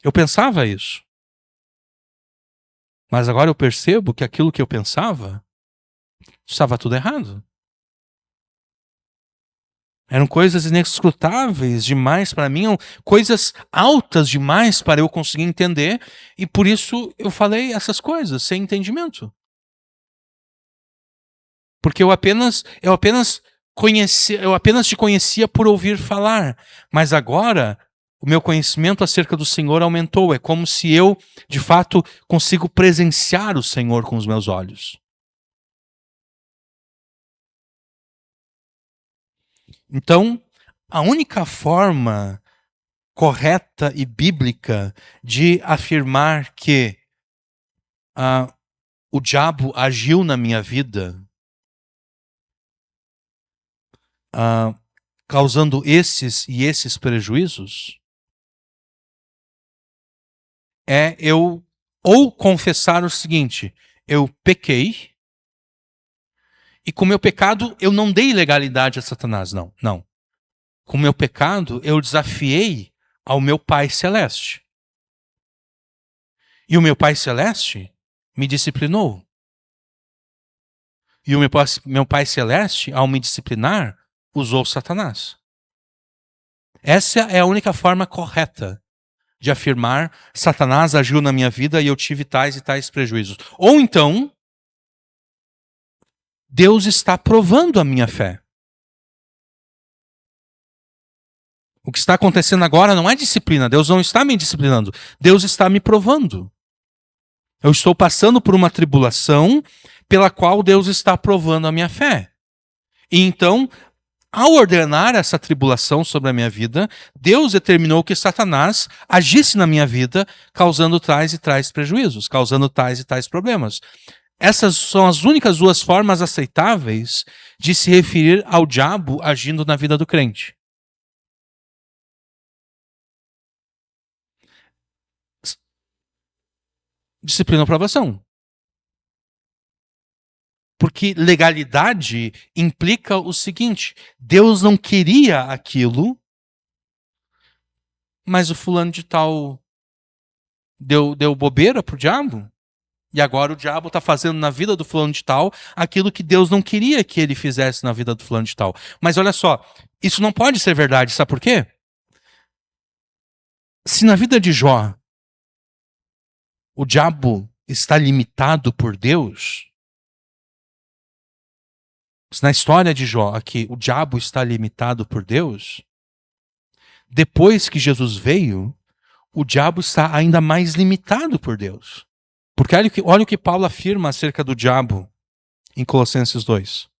Eu pensava isso. Mas agora eu percebo que aquilo que eu pensava estava tudo errado. Eram coisas inescrutáveis demais para mim, coisas altas demais para eu conseguir entender, e por isso eu falei essas coisas sem entendimento. Porque eu apenas te conhecia por ouvir falar, mas agora o meu conhecimento acerca do Senhor aumentou. É como se eu, de fato, consigo presenciar o Senhor com os meus olhos. Então, a única forma correta e bíblica de afirmar que ah, o diabo agiu na minha vida, ah, causando esses e esses prejuízos, é eu ou confessar o seguinte: eu pequei E com o meu pecado eu não dei legalidade a Satanás, não. Não. Com o meu pecado eu desafiei ao meu Pai Celeste. E o meu Pai Celeste me disciplinou. E o meu Pai Celeste, ao me disciplinar, usou Satanás. Essa é a única forma correta de afirmar Satanás agiu na minha vida e eu tive tais e tais prejuízos. Ou então, Deus está provando a minha fé. O que está acontecendo agora não é disciplina. Deus não está me disciplinando. Deus está me provando. Eu estou passando por uma tribulação pela qual Deus está provando a minha fé. E então, ao ordenar essa tribulação sobre a minha vida, Deus determinou que Satanás agisse na minha vida, causando tais e tais prejuízos, causando tais e tais problemas. Essas são as únicas duas formas aceitáveis de se referir ao diabo agindo na vida do crente. Disciplina ou provação. Porque legalidade implica o seguinte: Deus não queria aquilo, mas o fulano de tal deu bobeira pro diabo. E agora o diabo está fazendo na vida do fulano de tal aquilo que Deus não queria que ele fizesse na vida do fulano de tal. Mas olha só, isso não pode ser verdade, sabe por quê? Se na vida de Jó o diabo está limitado por Deus, se na história de Jó aqui o diabo está limitado por Deus, depois que Jesus veio, o diabo está ainda mais limitado por Deus. Porque olha o que Paulo afirma acerca do diabo em Colossenses 2.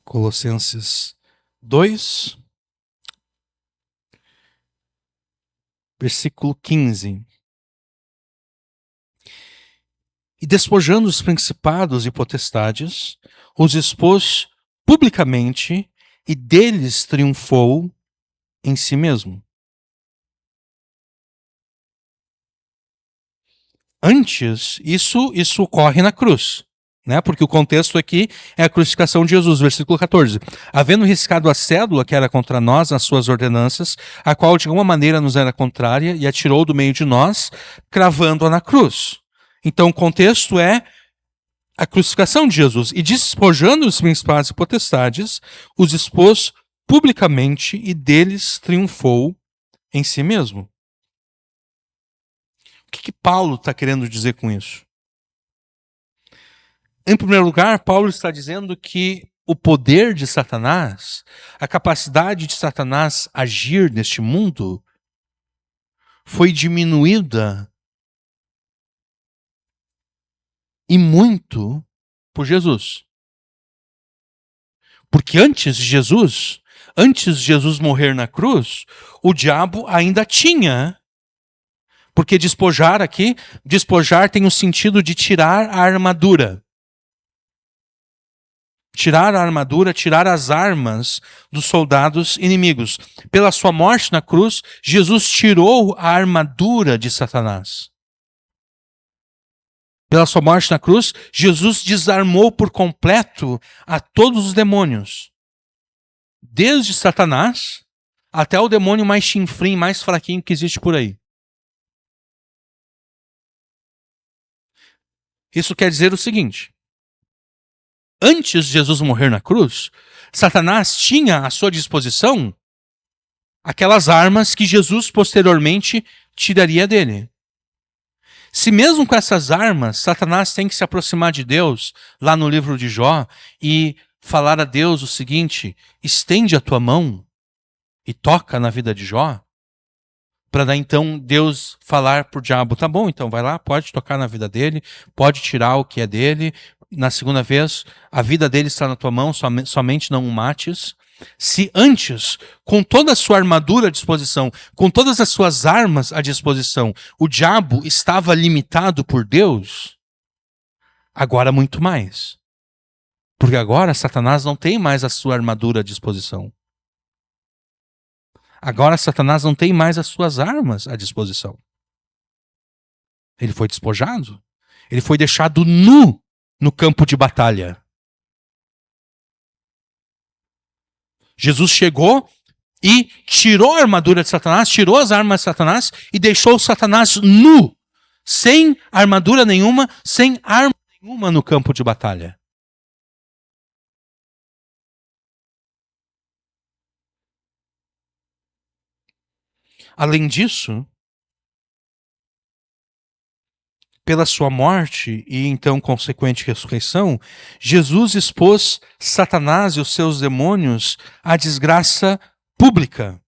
Colossenses 2, versículo 15. E despojando os principados e potestades, os expôs publicamente e deles triunfou em si mesmo. Antes, isso ocorre na cruz, né? Porque o contexto aqui é a crucificação de Jesus, versículo 14. Havendo riscado a cédula que era contra nós nas suas ordenanças, a qual de alguma maneira nos era contrária, e atirou do meio de nós, cravando-a na cruz. Então o contexto é a crucificação de Jesus. E despojando os principados e potestades, os expôs publicamente e deles triunfou em si mesmo. O que Paulo está querendo dizer com isso? Em primeiro lugar, Paulo está dizendo que o poder de Satanás, a capacidade de Satanás agir neste mundo, foi diminuída e muito por Jesus. Porque antes de Jesus morrer na cruz, o diabo ainda tinha. Porque despojar aqui, despojar tem o sentido de tirar a armadura. Tirar a armadura, tirar as armas dos soldados inimigos. Pela sua morte na cruz, Jesus tirou a armadura de Satanás. Pela sua morte na cruz, Jesus desarmou por completo a todos os demônios. Desde Satanás até o demônio mais chinfrim, mais fraquinho que existe por aí. Isso quer dizer o seguinte: antes de Jesus morrer na cruz, Satanás tinha à sua disposição aquelas armas que Jesus posteriormente tiraria dele. Se mesmo com essas armas, Satanás tem que se aproximar de Deus, lá no livro de Jó, e falar a Deus o seguinte: estende a tua mão e toca na vida de Jó, para daí então Deus falar para o diabo: tá bom, então vai lá, pode tocar na vida dele, pode tirar o que é dele. Na segunda vez, a vida dele está na tua mão, somente não o mates. Se antes, com toda a sua armadura à disposição, com todas as suas armas à disposição, o diabo estava limitado por Deus, Agora muito mais. Porque agora Satanás não tem mais a sua armadura à disposição. Agora Satanás não tem mais as suas armas à disposição. Ele foi despojado. Ele foi deixado nu no campo de batalha. Jesus chegou e tirou a armadura de Satanás, tirou as armas de Satanás e deixou Satanás nu, sem armadura nenhuma, sem arma nenhuma no campo de batalha. Além disso, pela sua morte e então consequente ressurreição, Jesus expôs Satanás e os seus demônios à desgraça pública.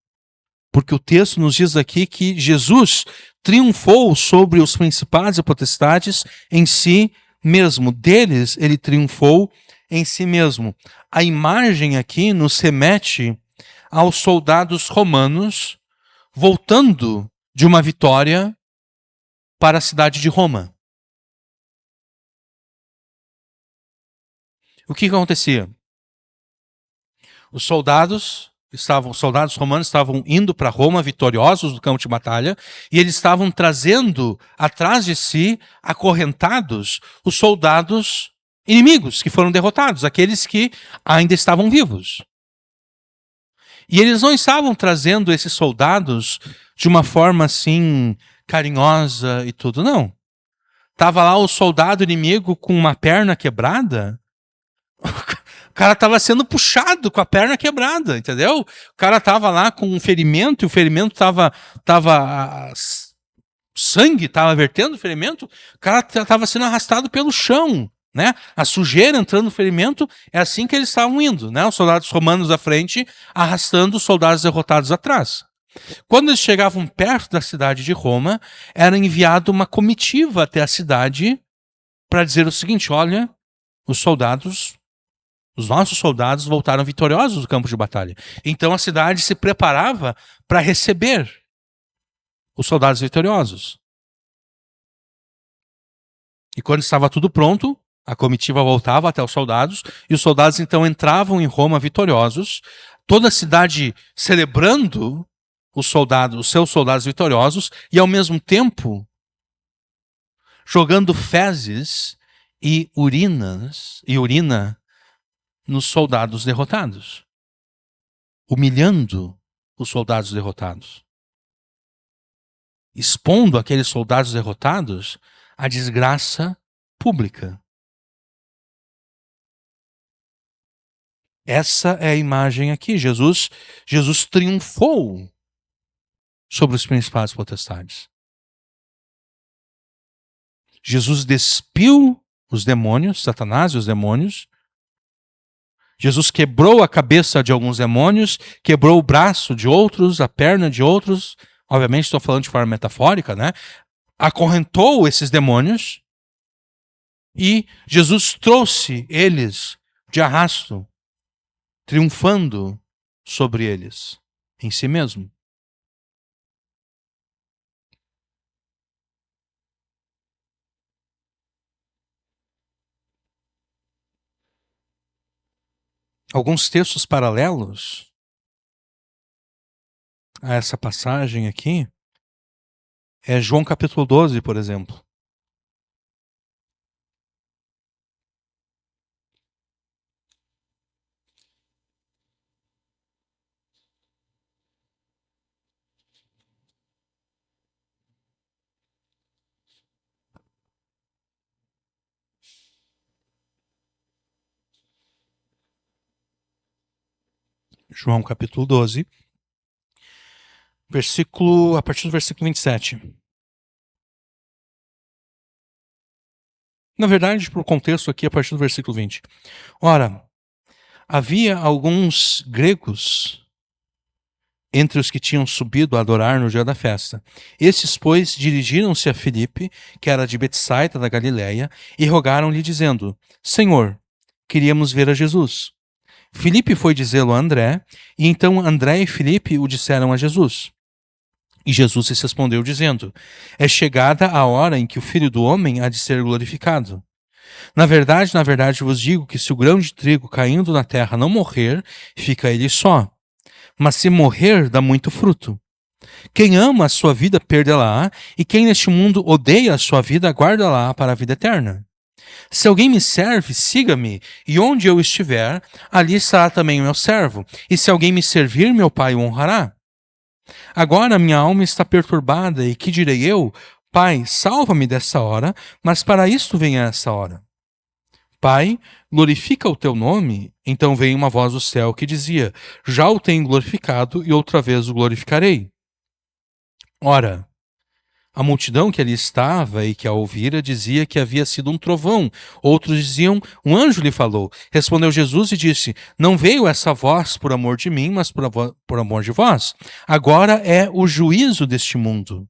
Porque o texto nos diz aqui que Jesus triunfou sobre os principados e potestades em si mesmo. Deles ele triunfou em si mesmo. A imagem aqui nos remete aos soldados romanos voltando de uma vitória para a cidade de Roma. O que acontecia? Os soldados romanos estavam indo para Roma vitoriosos do campo de batalha e eles estavam trazendo atrás de si, acorrentados, os soldados inimigos que foram derrotados, aqueles que ainda estavam vivos. E eles não estavam trazendo esses soldados de uma forma assim carinhosa e tudo, não. Tava lá o soldado inimigo com uma perna quebrada. O cara estava sendo puxado com a perna quebrada, entendeu? O cara estava lá com um ferimento e o ferimento estava sangue estava vertendo o ferimento. O cara estava sendo arrastado pelo chão, né? A sujeira entrando no ferimento. É assim que eles estavam indo, né? Os soldados romanos à frente arrastando os soldados derrotados atrás. Quando eles chegavam perto da cidade de Roma, era enviada uma comitiva até a cidade para dizer o seguinte: olha, os nossos soldados voltaram vitoriosos do campo de batalha. Então a cidade se preparava para receber os soldados vitoriosos. E quando estava tudo pronto, a comitiva voltava até os soldados, e os soldados então entravam em Roma vitoriosos, toda a cidade celebrando os seus soldados vitoriosos, e ao mesmo tempo jogando fezes e urina nos soldados derrotados, humilhando os soldados derrotados, expondo aqueles soldados derrotados à desgraça pública. Essa é a imagem aqui. Jesus triunfou sobre os principados e potestades. Jesus despiu os demônios, Satanás e os demônios. Jesus quebrou a cabeça de alguns demônios, quebrou o braço de outros, a perna de outros. Obviamente estou falando de forma metafórica, né? Acorrentou esses demônios e Jesus trouxe eles de arrasto, triunfando sobre eles, em si mesmo. Alguns textos paralelos a essa passagem aqui é João capítulo 12, por exemplo. João capítulo 12, a partir do versículo 27. Na verdade, por contexto aqui, a partir do versículo 20. Ora, havia alguns gregos entre os que tinham subido a adorar no dia da festa. Estes, pois, dirigiram-se a Filipe, que era de Betsaida da Galileia, e rogaram-lhe, dizendo: Senhor, queríamos ver a Jesus. Filipe foi dizê-lo a André, e então André e Filipe o disseram a Jesus. E Jesus lhes respondeu, dizendo: É chegada a hora em que o Filho do Homem há de ser glorificado. Na verdade vos digo que se o grão de trigo caindo na terra não morrer, fica ele só. Mas se morrer, dá muito fruto. Quem ama a sua vida, perdê-la-á, e quem neste mundo odeia a sua vida, guarda-la para a vida eterna. Se alguém me serve, siga-me, e onde eu estiver, ali estará também o meu servo. E se alguém me servir, meu Pai o honrará. Agora minha alma está perturbada, e que direi eu? Pai, salva-me desta hora, mas para isto vem essa hora. Pai, glorifica o teu nome. Então veio uma voz do céu que dizia: Já o tenho glorificado e outra vez o glorificarei. Ora, a multidão que ali estava e que a ouvira dizia que havia sido um trovão. Outros diziam: Um anjo lhe falou. Respondeu Jesus e disse: Não veio essa voz por amor de mim, mas por amor de vós. Agora é o juízo deste mundo.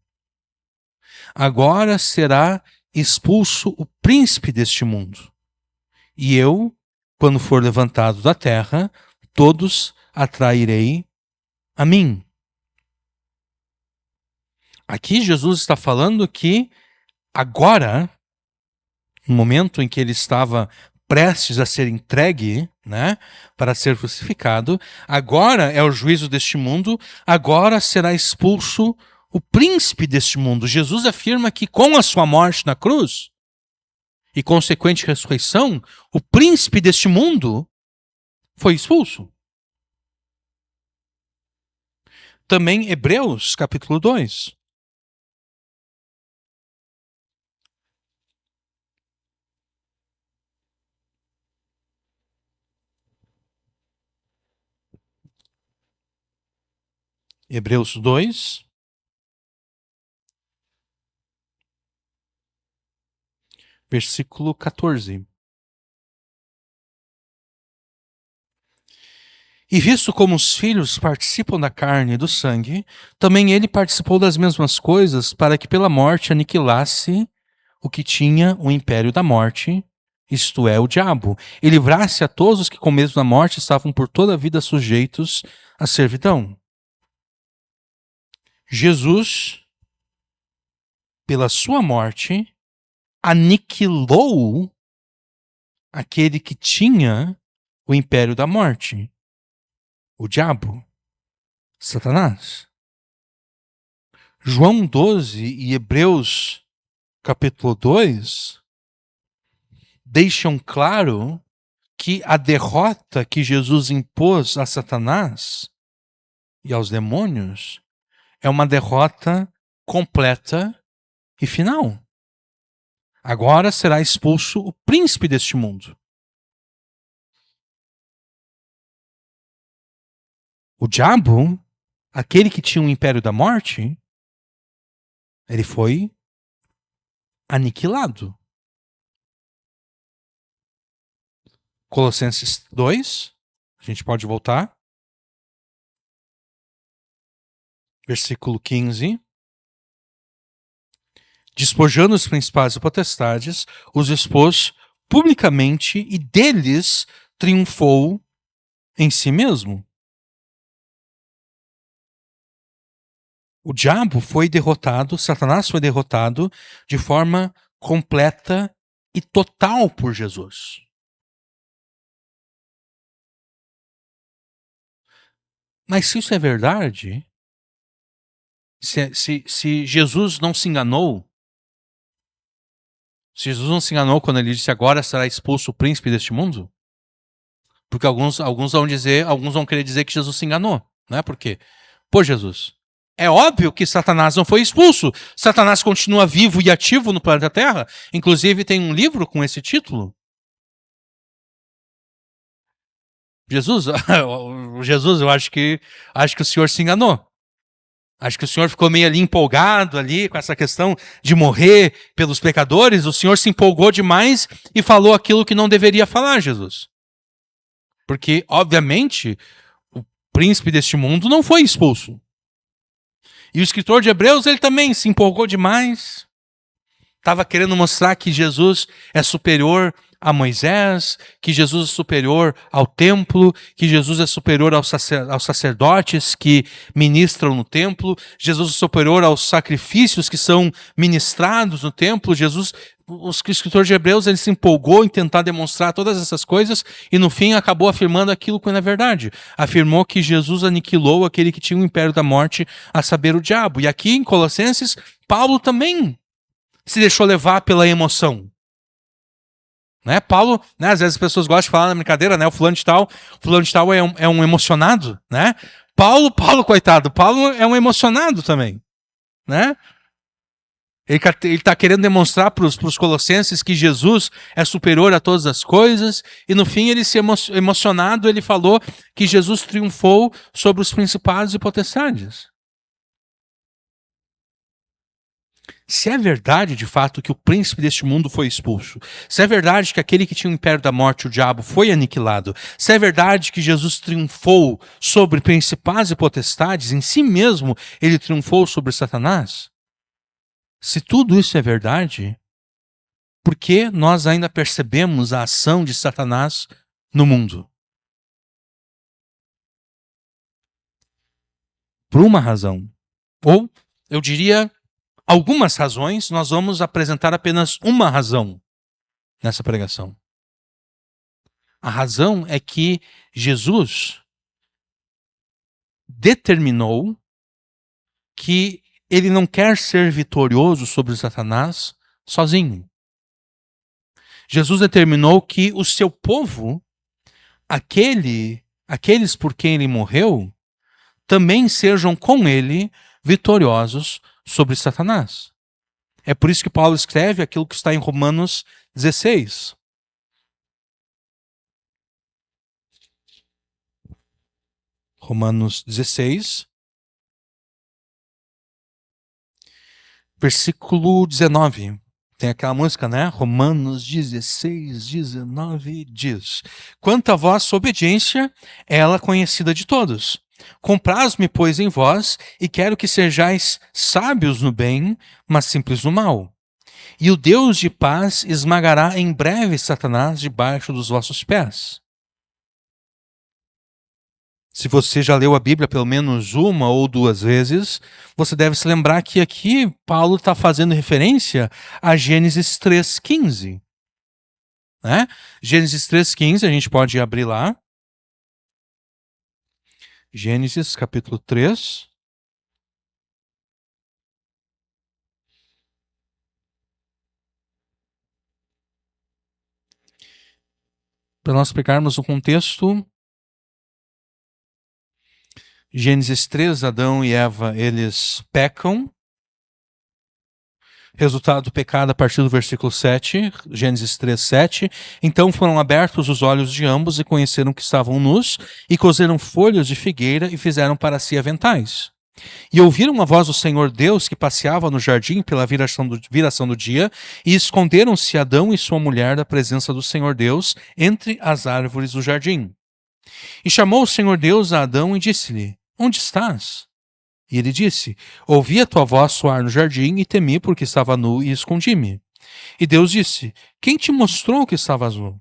Agora será expulso o príncipe deste mundo. E eu, quando for levantado da terra, todos atrairei a mim. Aqui Jesus está falando que agora, no momento em que ele estava prestes a ser entregue, né, para ser crucificado, agora é o juízo deste mundo, agora será expulso o príncipe deste mundo. Jesus afirma que com a sua morte na cruz e consequente ressurreição, o príncipe deste mundo foi expulso. Também Hebreus, capítulo 2. Hebreus 2, versículo 14. E visto como os filhos participam da carne e do sangue, também ele participou das mesmas coisas para que pela morte aniquilasse o que tinha o império da morte, isto é, o diabo, e livrasse a todos os que com medo da morte estavam por toda a vida sujeitos à servidão. Jesus, pela sua morte, aniquilou aquele que tinha o império da morte, o diabo, Satanás. João 12 e Hebreus capítulo 2 deixam claro que a derrota que Jesus impôs a Satanás e aos demônios é uma derrota completa e final. Agora será expulso o príncipe deste mundo. O diabo, aquele que tinha o império da morte, ele foi aniquilado. Colossenses 2, a gente pode voltar. Versículo 15. Despojando os principais e potestades, os expôs publicamente e deles triunfou em si mesmo. O diabo foi derrotado, Satanás foi derrotado de forma completa e total por Jesus. Mas se isso é verdade, se Jesus não se enganou, se Jesus não se enganou quando ele disse agora será expulso o príncipe deste mundo, porque alguns vão querer dizer que Jesus se enganou, não é? Por quê? Pô, Jesus, é óbvio que Satanás não foi expulso. Satanás continua vivo e ativo no planeta Terra. Inclusive tem um livro com esse título. Jesus, eu acho que o senhor se enganou. Acho que o senhor ficou meio ali empolgado ali com essa questão de morrer pelos pecadores. O senhor se empolgou demais e falou aquilo que não deveria falar, Jesus. Porque, obviamente, o príncipe deste mundo não foi expulso. E o escritor de Hebreus, ele também se empolgou demais. Estava querendo mostrar que Jesus é superior a Moisés, que Jesus é superior ao templo, que Jesus é superior aos sacerdotes que ministram no templo, Jesus é superior aos sacrifícios que são ministrados no templo. Jesus os escritores de Hebreus, ele se empolgou em tentar demonstrar todas essas coisas e no fim acabou afirmando aquilo que não é verdade. Afirmou que Jesus aniquilou aquele que tinha o império da morte, a saber, o diabo. E aqui em Colossenses, Paulo também se deixou levar pela emoção. Né? Paulo, né, às vezes as pessoas gostam de falar na brincadeira, né? O fulano de tal é um emocionado, né? Paulo, coitado, Paulo é um emocionado também, né? Ele está querendo demonstrar para os colossenses que Jesus é superior a todas as coisas, e no fim ele se emocionado, ele falou que Jesus triunfou sobre os principados e potestades. Se é verdade, de fato, que o príncipe deste mundo foi expulso, se é verdade que aquele que tinha o império da morte, o diabo, foi aniquilado, se é verdade que Jesus triunfou sobre principados e potestades, em si mesmo ele triunfou sobre Satanás, se tudo isso é verdade, por que nós ainda percebemos a ação de Satanás no mundo? Por uma razão. Ou, eu diria, algumas razões, nós vamos apresentar apenas uma razão nessa pregação. A razão é que Jesus determinou que ele não quer ser vitorioso sobre Satanás sozinho. Jesus determinou que o seu povo, aqueles por quem ele morreu, também sejam com ele vitoriosos sobre Satanás. É por isso que Paulo escreve aquilo que está em Romanos 16. Romanos 16, versículo 19. Tem aquela música, né? Romanos 16, 19 diz: Quanto a vossa obediência, ela conhecida de todos. Compraz-me, pois, em vós, e quero que sejais sábios no bem, mas simples no mal. E o Deus de paz esmagará em breve Satanás debaixo dos vossos pés. Se você já leu a Bíblia pelo menos uma ou duas vezes, você deve se lembrar que aqui Paulo está fazendo referência a Gênesis 3,15. Né? Gênesis 3,15, a gente pode abrir lá. Gênesis capítulo 3. Para nós pegarmos o contexto, Gênesis 3, Adão e Eva, eles pecam. Resultado do pecado a partir do versículo 7, Gênesis 3, 7. Então foram abertos os olhos de ambos e conheceram que estavam nus, e cozeram folhas de figueira e fizeram para si aventais. E ouviram a voz do Senhor Deus que passeava no jardim pela viração do dia, e esconderam-se Adão e sua mulher da presença do Senhor Deus entre as árvores do jardim. E chamou o Senhor Deus a Adão e disse-lhe: Onde estás? E ele disse: Ouvi a tua voz soar no jardim e temi porque estava nu e escondi-me. E Deus disse: Quem te mostrou que estavas nu?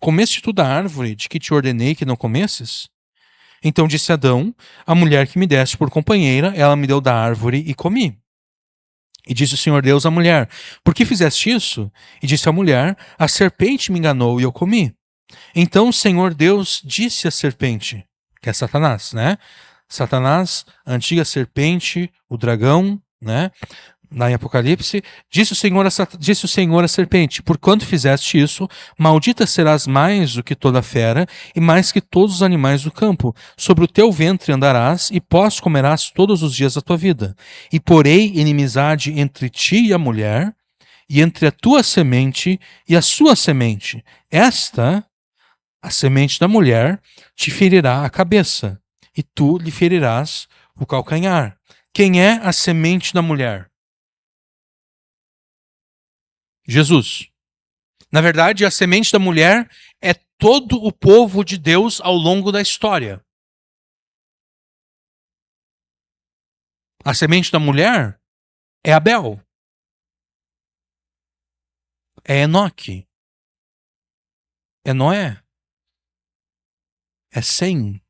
Comeste tu da árvore de que te ordenei que não comesses? Então disse Adão: A mulher que me deste por companheira, ela me deu da árvore e comi. E disse o Senhor Deus à mulher: Por que fizeste isso? E disse a mulher: A serpente me enganou e eu comi. Então o Senhor Deus disse à serpente, que é Satanás, né? Satanás, a antiga serpente, o dragão, né? Lá em Apocalipse, disse o Senhor à serpente: Porquanto fizeste isso, maldita serás mais do que toda fera e mais que todos os animais do campo. Sobre o teu ventre andarás e pós comerás todos os dias da tua vida. E porei inimizade entre ti e a mulher, e entre a tua semente e a sua semente. Esta, a semente da mulher, te ferirá a cabeça, e tu lhe ferirás o calcanhar. Quem é a semente da mulher? Jesus. Na verdade, a semente da mulher é todo o povo de Deus ao longo da história. A semente da mulher é Abel, é Enoque, é Noé, é Sem,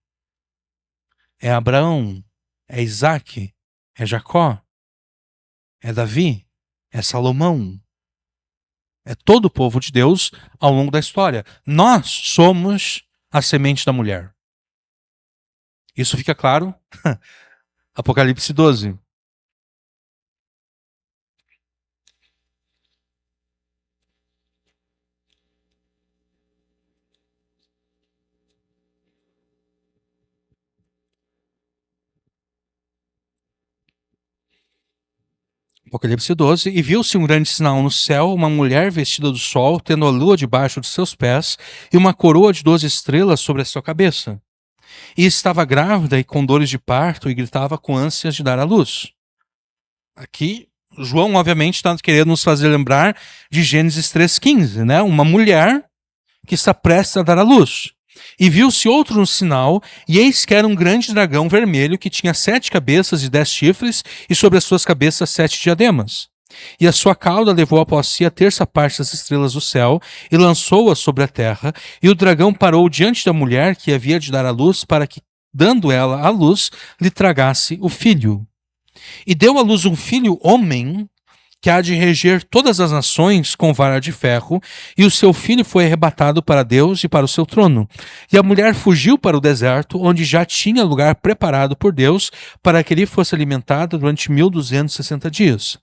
é Abraão, é Isaac, é Jacó, é Davi, é Salomão. É todo o povo de Deus ao longo da história. Nós somos a semente da mulher. Isso fica claro? Apocalipse 12. Apocalipse 12. E viu-se um grande sinal no céu, uma mulher vestida do sol, tendo a lua debaixo de seus pés, e uma coroa de 12 estrelas sobre a sua cabeça. E estava grávida e com dores de parto, e gritava com ânsias de dar à luz. Aqui, João, obviamente, está querendo nos fazer lembrar de Gênesis 3,15, né? Uma mulher que está prestes a dar à luz. E viu-se outro no sinal, e eis que era um grande dragão vermelho que tinha 7 cabeças e 10 chifres, e sobre as suas cabeças 7 diademas. E a sua cauda levou após si a terça parte das estrelas do céu, e lançou-as sobre a terra, e o dragão parou diante da mulher que havia de dar à luz, para que, dando ela à luz, lhe tragasse o filho. E deu à luz um filho homem, que há de reger todas as nações com vara de ferro, e o seu filho foi arrebatado para Deus e para o seu trono. E a mulher fugiu para o deserto, onde já tinha lugar preparado por Deus, para que ele fosse alimentada durante 1260 dias.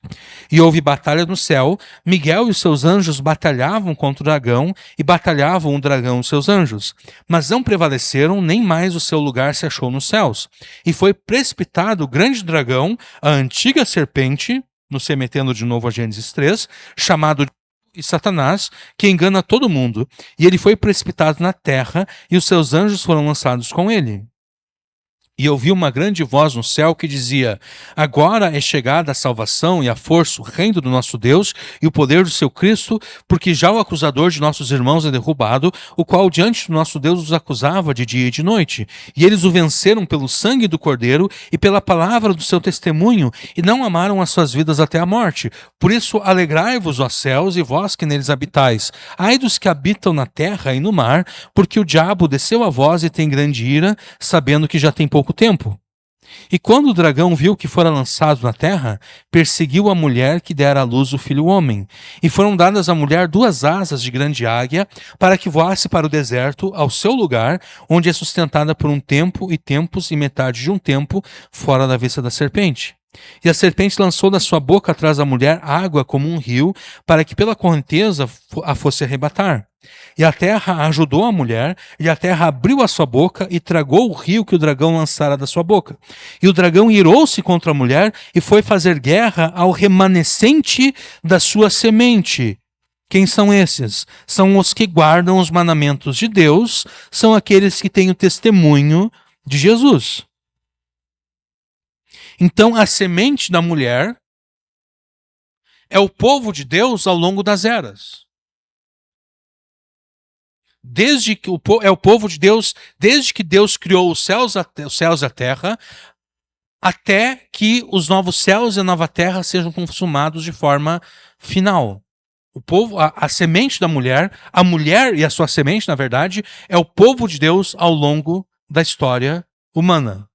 E houve batalha no céu, Miguel e os seus anjos batalhavam contra o dragão, e batalhavam o dragão e os seus anjos. Mas não prevaleceram, nem mais o seu lugar se achou nos céus. E foi precipitado o grande dragão, a antiga serpente, nos remetendo de novo a Gênesis 3, chamado de Satanás, que engana todo mundo. E ele foi precipitado na terra, e os seus anjos foram lançados com ele. E ouvi uma grande voz no céu que dizia: agora é chegada a salvação e a força, o reino do nosso Deus e o poder do seu Cristo, porque já o acusador de nossos irmãos é derrubado, o qual diante do nosso Deus os acusava de dia e de noite. E eles o venceram pelo sangue do Cordeiro e pela palavra do seu testemunho, e não amaram as suas vidas até a morte. Por isso alegrai-vos, ó céus, e vós que neles habitais. Ai dos que habitam na terra e no mar, porque o diabo desceu a vós e tem grande ira, sabendo que já tem pouco tempo. E quando o dragão viu que fora lançado na terra, perseguiu a mulher que dera à luz o filho homem. E foram dadas à mulher 2 asas de grande águia, para que voasse para o deserto, ao seu lugar, onde é sustentada por um tempo e tempos e metade de um tempo, fora da vista da serpente. E a serpente lançou da sua boca atrás da mulher água como um rio, para que pela correnteza a fosse arrebatar. E a terra ajudou a mulher, e a terra abriu a sua boca e tragou o rio que o dragão lançara da sua boca. E o dragão irou-se contra a mulher e foi fazer guerra ao remanescente da sua semente. Quem são esses? São os que guardam os mandamentos de Deus, são aqueles que têm o testemunho de Jesus. Então, a semente da mulher é o povo de Deus ao longo das eras. Desde que é o povo de Deus, desde que Deus criou os céus e a terra, até que os novos céus e a nova terra sejam consumados de forma final. O povo, a semente da mulher, a mulher e a sua semente, na verdade, é o povo de Deus ao longo da história humana.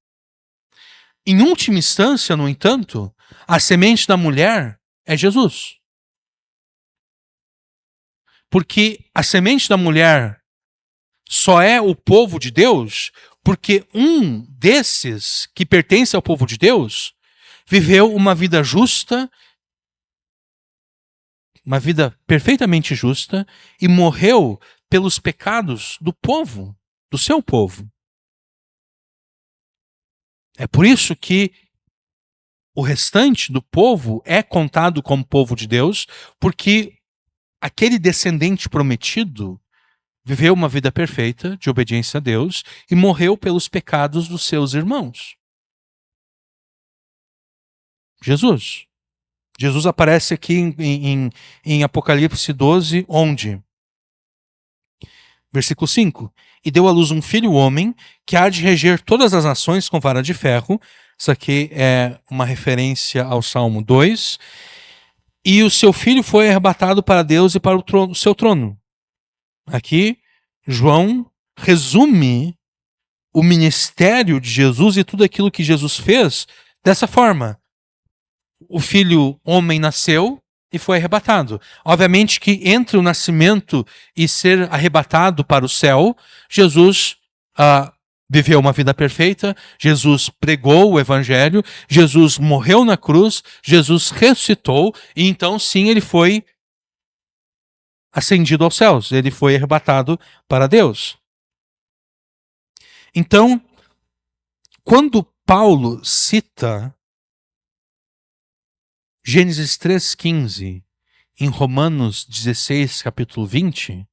Em última instância, no entanto, a semente da mulher é Jesus. Porque a semente da mulher só é o povo de Deus porque um desses que pertence ao povo de Deus viveu uma vida justa, uma vida perfeitamente justa, e morreu pelos pecados do povo, do seu povo. É por isso que o restante do povo é contado como povo de Deus, porque aquele descendente prometido viveu uma vida perfeita de obediência a Deus e morreu pelos pecados dos seus irmãos. Jesus. Jesus aparece aqui em Apocalipse 12, onde? Versículo 5. E deu à luz um filho homem, que há de reger todas as nações com vara de ferro. Isso aqui é uma referência ao Salmo 2. E o seu filho foi arrebatado para Deus e para o seu trono. Aqui, João resume o ministério de Jesus e tudo aquilo que Jesus fez dessa forma. O filho homem nasceu, e foi arrebatado. Obviamente que entre o nascimento e ser arrebatado para o céu, Jesus viveu uma vida perfeita, Jesus pregou o evangelho, Jesus morreu na cruz, Jesus ressuscitou, e então sim ele foi ascendido aos céus, ele foi arrebatado para Deus. Então, quando Paulo cita Gênesis 3,15 em Romanos 16, capítulo 20,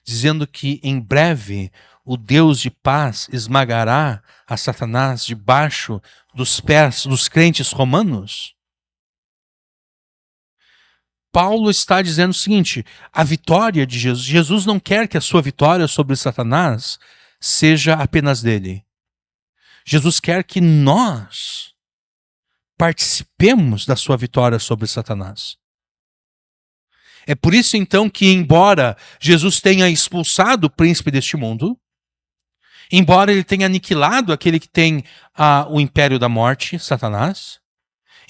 dizendo que em breve o Deus de paz esmagará a Satanás debaixo dos pés dos crentes romanos, Paulo está dizendo o seguinte: a vitória de Jesus, Jesus não quer que a sua vitória sobre Satanás seja apenas dele. Jesus quer que nós participemos da sua vitória sobre Satanás. É por isso então que, embora Jesus tenha expulsado o príncipe deste mundo, embora ele tenha aniquilado aquele que tem o império da morte, Satanás,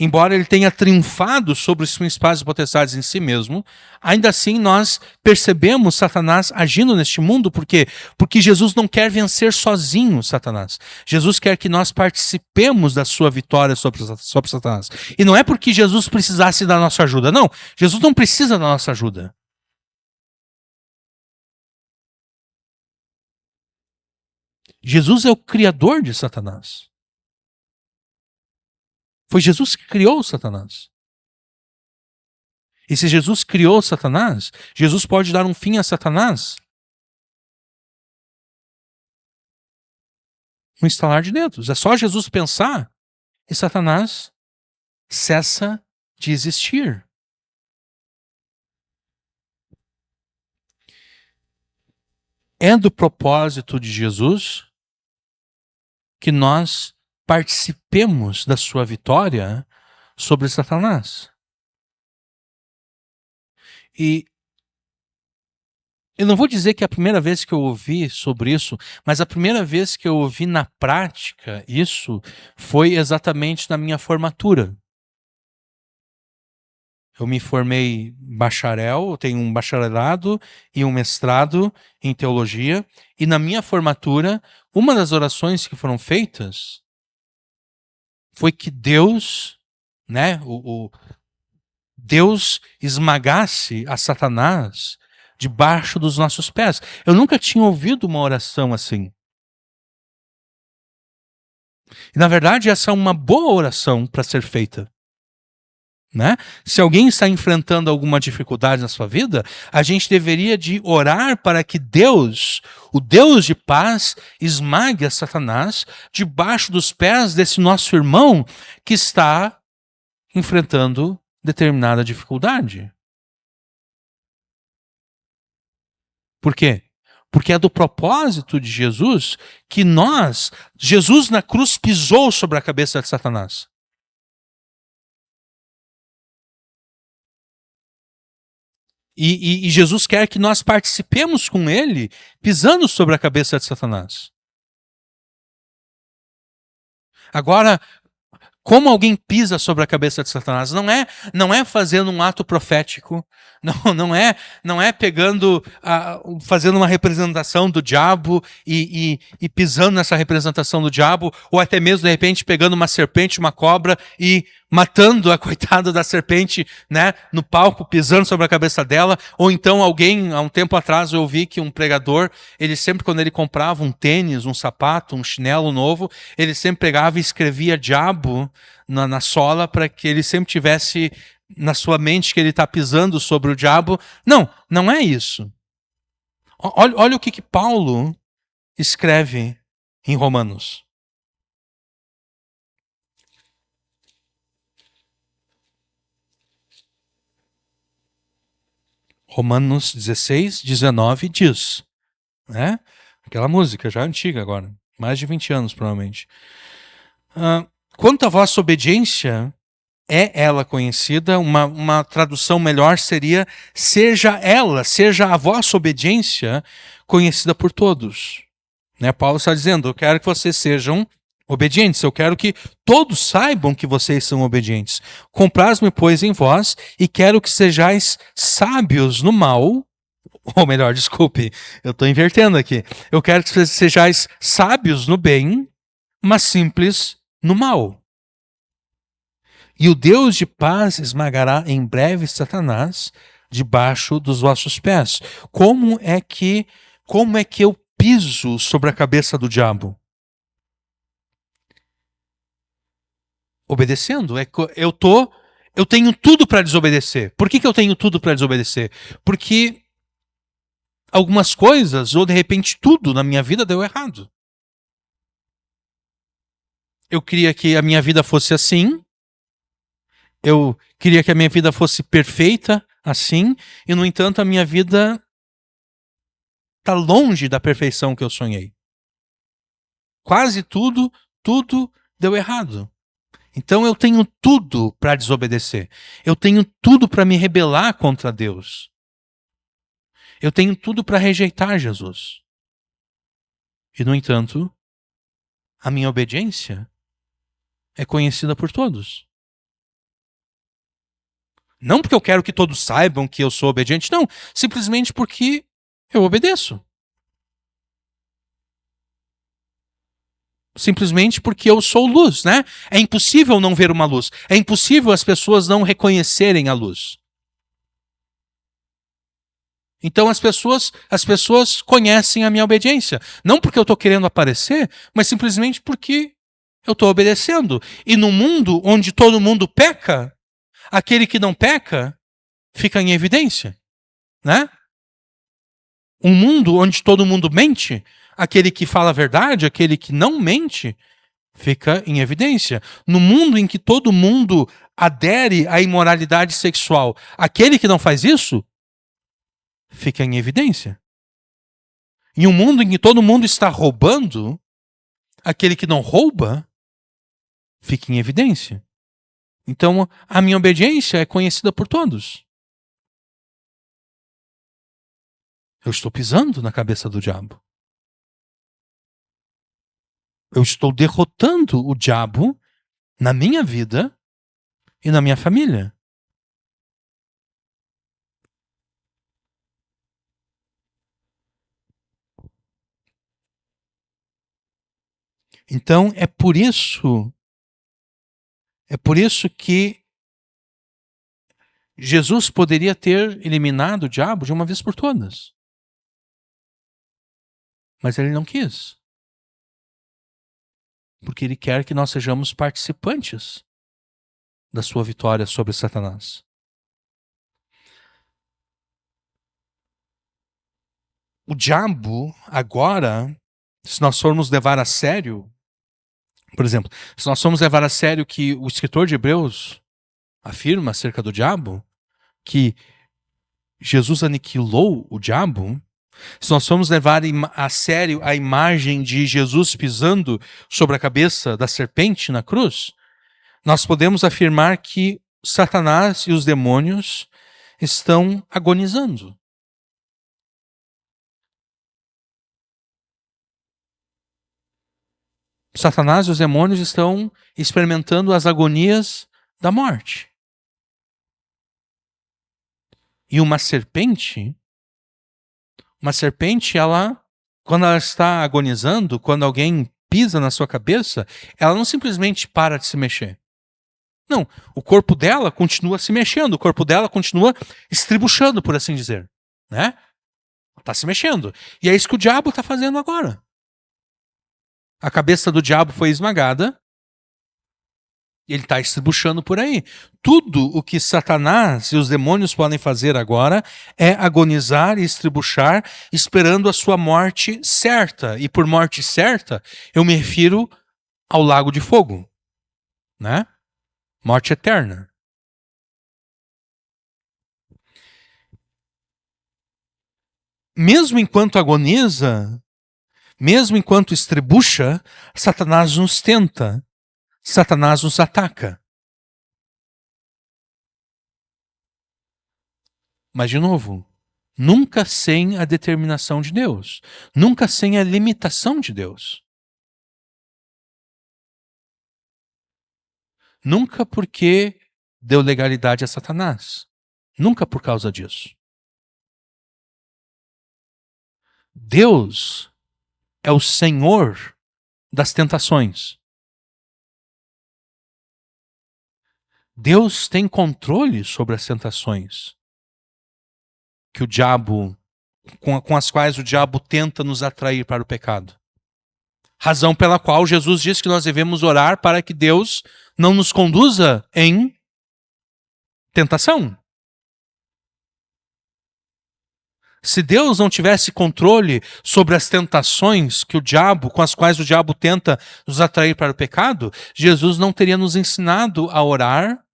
embora ele tenha triunfado sobre os principais e potestades em si mesmo, ainda assim nós percebemos Satanás agindo neste mundo. Por quê? Porque Jesus não quer vencer sozinho Satanás. Jesus quer que nós participemos da sua vitória sobre Satanás. E não é porque Jesus precisasse da nossa ajuda. Não, Jesus não precisa da nossa ajuda. Jesus é o criador de Satanás. Foi Jesus que criou Satanás. E se Jesus criou Satanás, Jesus pode dar um fim a Satanás no estalar de dedos. É só Jesus pensar e Satanás cessa de existir. É do propósito de Jesus que nós participemos da sua vitória sobre Satanás. E eu não vou dizer que é a primeira vez que eu ouvi sobre isso, mas a primeira vez que eu ouvi na prática isso foi exatamente na minha formatura. Eu me formei bacharel, eu tenho um bacharelado e um mestrado em teologia, e na minha formatura, uma das orações que foram feitas foi que Deus, Deus esmagasse a Satanás debaixo dos nossos pés. Eu nunca tinha ouvido uma oração assim. E na verdade essa é uma boa oração para ser feita. Se alguém está enfrentando alguma dificuldade na sua vida, a gente deveria de orar para que Deus, o Deus de paz, esmague a Satanás debaixo dos pés desse nosso irmão que está enfrentando determinada dificuldade. Por quê? Porque é do propósito de Jesus que Jesus na cruz pisou sobre a cabeça de Satanás. E Jesus quer que nós participemos com ele, pisando sobre a cabeça de Satanás. Agora, como alguém pisa sobre a cabeça de Satanás? Não é fazendo um ato profético, não é pegando, fazendo uma representação do diabo e pisando nessa representação do diabo, ou até mesmo, de repente, pegando uma serpente, uma cobra e matando a coitada da serpente, no palco, pisando sobre a cabeça dela. Ou então alguém, há um tempo atrás, eu ouvi que um pregador, ele sempre, quando ele comprava um tênis, um sapato, um chinelo novo, ele sempre pegava e escrevia diabo na sola para que ele sempre tivesse na sua mente que ele está pisando sobre o diabo. Não é isso. Olha o que Paulo escreve em Romanos. Romanos 16, 19 diz, aquela música já antiga agora, mais de 20 anos provavelmente. Quanto à vossa obediência, é ela conhecida, uma tradução melhor seria, seja a vossa obediência conhecida por todos. Paulo está dizendo, eu quero que vocês sejam obedientes. Eu quero que todos saibam que vocês são obedientes. Compraz-me, pois, em vós, e quero que sejais sábios no mal. Ou melhor, desculpe, eu estou invertendo aqui. Eu quero que sejais sábios no bem, mas simples no mal. E o Deus de paz esmagará em breve Satanás debaixo dos vossos pés. Como é que eu piso sobre a cabeça do diabo? Obedecendo. Eu tenho tudo para desobedecer. Por que eu tenho tudo para desobedecer? Porque algumas coisas, ou de repente tudo na minha vida deu errado. Eu queria que a minha vida fosse assim, eu queria que a minha vida fosse perfeita assim, e no entanto a minha vida está longe da perfeição que eu sonhei. Quase tudo deu errado. Então eu tenho tudo para desobedecer. Eu tenho tudo para me rebelar contra Deus. Eu tenho tudo para rejeitar Jesus. E no entanto, a minha obediência é conhecida por todos. Não porque eu quero que todos saibam que eu sou obediente, não. Simplesmente porque eu obedeço. Simplesmente porque eu sou luz, né? É impossível não ver uma luz. É impossível as pessoas não reconhecerem a luz. Então as pessoas conhecem a minha obediência. Não porque eu estou querendo aparecer, mas simplesmente porque eu estou obedecendo. E no mundo onde todo mundo peca, aquele que não peca fica em evidência, né? Um mundo onde todo mundo mente, aquele que fala a verdade, aquele que não mente, fica em evidência. No mundo em que todo mundo adere à imoralidade sexual, aquele que não faz isso, fica em evidência. Em um mundo em que todo mundo está roubando, aquele que não rouba, fica em evidência. Então, a minha obediência é conhecida por todos. Eu estou pisando na cabeça do diabo. Eu estou derrotando o diabo na minha vida e na minha família. Então, é por isso que Jesus poderia ter eliminado o diabo de uma vez por todas. Mas ele não quis. Porque ele quer que nós sejamos participantes da sua vitória sobre Satanás. O diabo, agora, se nós formos levar a sério, por exemplo, se nós formos levar a sério que o escritor de Hebreus afirma acerca do diabo, que Jesus aniquilou o diabo, se nós formos levar a sério a imagem de Jesus pisando sobre a cabeça da serpente na cruz, nós podemos afirmar que Satanás e os demônios estão agonizando. Satanás e os demônios estão experimentando as agonias da morte. E uma serpente, quando ela está agonizando, quando alguém pisa na sua cabeça, ela não simplesmente para de se mexer. Não, o corpo dela continua se mexendo, o corpo dela continua estribuchando, por assim dizer, né? Está se mexendo. E é isso que o diabo está fazendo agora. A cabeça do diabo foi esmagada, e ele está estribuchando por aí. Tudo o que Satanás e os demônios podem fazer agora é agonizar e estribuchar, esperando a sua morte certa. E por morte certa, eu me refiro ao lago de fogo, né? Morte eterna. Mesmo enquanto agoniza, mesmo enquanto estribucha, Satanás nos tenta, Satanás nos ataca. Mas, de novo, nunca sem a determinação de Deus, nunca sem a limitação de Deus. Nunca porque deu legalidade a Satanás. Nunca por causa disso. Deus é o Senhor das tentações. Deus tem controle sobre as tentações que o diabo, com as quais o diabo tenta nos atrair para o pecado. Razão pela qual Jesus diz que nós devemos orar para que Deus não nos conduza em tentação. Se Deus não tivesse controle sobre as tentações que o diabo, com as quais o diabo tenta nos atrair para o pecado, Jesus não teria nos ensinado a orar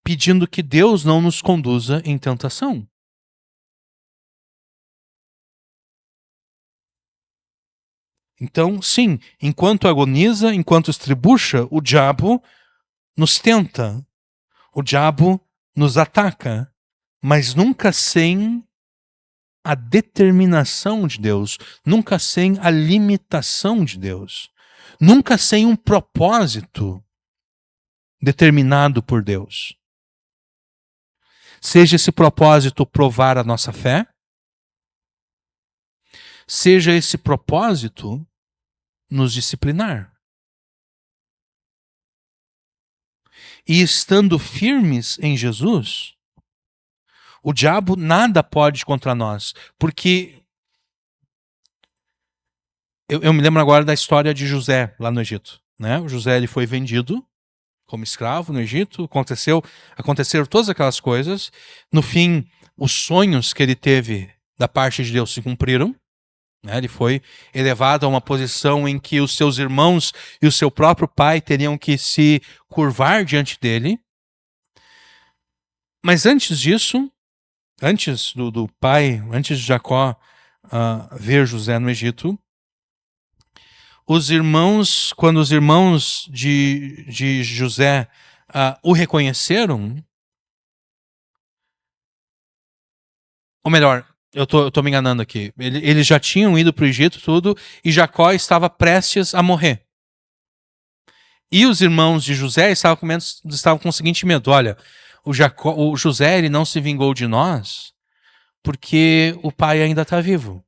pedindo que Deus não nos conduza em tentação. Então, sim, enquanto agoniza, enquanto estribucha, o diabo nos tenta, o diabo nos ataca, mas nunca sem a determinação de Deus, nunca sem a limitação de Deus, nunca sem um propósito determinado por Deus. Seja esse propósito provar a nossa fé, seja esse propósito nos disciplinar. E estando firmes em Jesus, o diabo nada pode contra nós, porque eu me lembro agora da história de José lá no Egito, né? O José ele foi vendido como escravo no Egito, aconteceram todas aquelas coisas. No fim, os sonhos que ele teve da parte de Deus se cumpriram, né? Ele foi elevado a uma posição em que os seus irmãos e o seu próprio pai teriam que se curvar diante dele. Mas antes disso, antes do pai, antes de Jacó ver José no Egito, quando os irmãos de José o reconheceram, ou melhor, eu tô me enganando aqui, eles já tinham ido para o Egito tudo e Jacó estava prestes a morrer. E os irmãos de José estavam com o seguinte medo: olha, o José ele não se vingou de nós porque o pai ainda está vivo.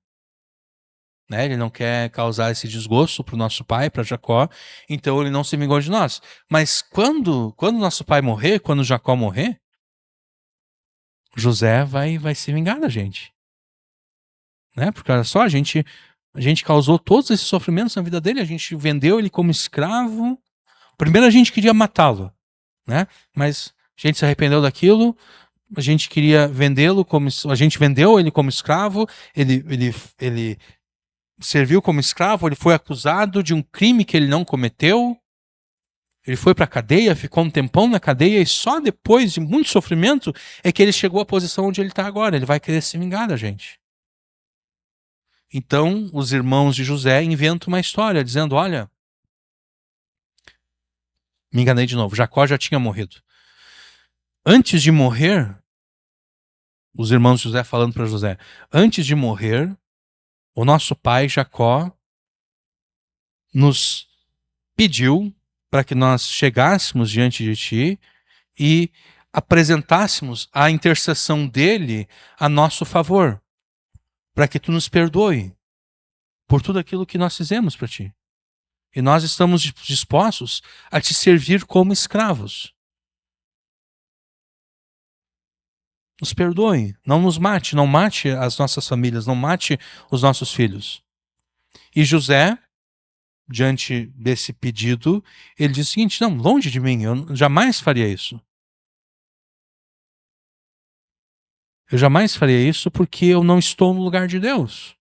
Né? Ele não quer causar esse desgosto para o nosso pai, para Jacó, então ele não se vingou de nós. Mas quando nosso pai morrer, quando Jacó morrer, José vai se vingar da gente. Né? Porque olha só, a gente causou todos esses sofrimentos na vida dele, a gente vendeu ele como escravo. Primeiro a gente queria matá-lo, né? Mas a gente se arrependeu daquilo, a gente queria vendê-lo a gente vendeu ele como escravo, ele serviu como escravo, ele foi acusado de um crime que ele não cometeu, ele foi para a cadeia, ficou um tempão na cadeia e só depois de muito sofrimento é que ele chegou à posição onde ele está agora. Ele vai querer se vingar da gente. Então, os irmãos de José inventam uma história dizendo: olha, me enganei de novo, Jacó já tinha morrido. Antes de morrer, os irmãos de José falando para José, antes de morrer, o nosso pai Jacó nos pediu para que nós chegássemos diante de ti e apresentássemos a intercessão dele a nosso favor, para que tu nos perdoe por tudo aquilo que nós fizemos para ti. E nós estamos dispostos a te servir como escravos. Nos perdoe, não nos mate, não mate as nossas famílias, não mate os nossos filhos. E José, diante desse pedido, ele diz o seguinte: não, longe de mim, eu jamais faria isso. Eu jamais faria isso porque eu não estou no lugar de Deus.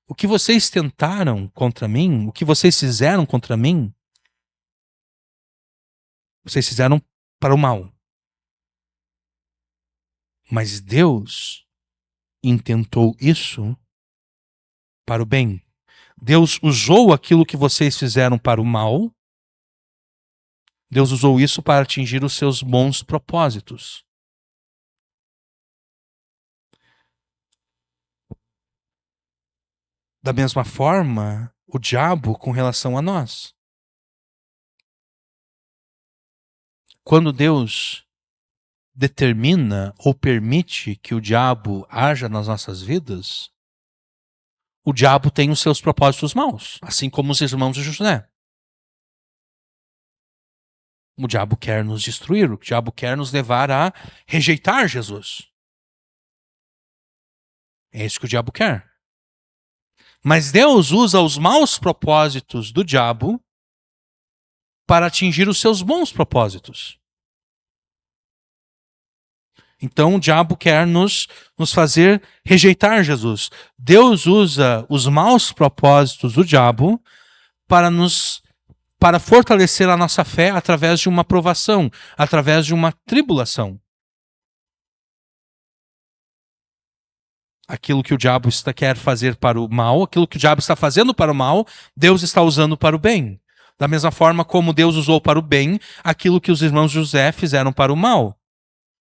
O que vocês tentaram contra mim, o que vocês fizeram contra mim, vocês fizeram para o mal. Mas Deus intentou isso para o bem. Deus usou aquilo que vocês fizeram para o mal, Deus usou isso para atingir os seus bons propósitos. Da mesma forma, o diabo com relação a nós. Quando Deus determina ou permite que o diabo haja nas nossas vidas, o diabo tem os seus propósitos maus, assim como os irmãos de José. O diabo quer nos destruir, o diabo quer nos levar a rejeitar Jesus. É isso que o diabo quer. Mas Deus usa os maus propósitos do diabo para atingir os seus bons propósitos. Então o diabo quer nos fazer rejeitar Jesus. Deus usa os maus propósitos do diabo para fortalecer a nossa fé através de uma provação, através de uma tribulação. Aquilo que o diabo quer fazer para o mal, aquilo que o diabo está fazendo para o mal, Deus está usando para o bem. Da mesma forma como Deus usou para o bem aquilo que os irmãos José fizeram para o mal.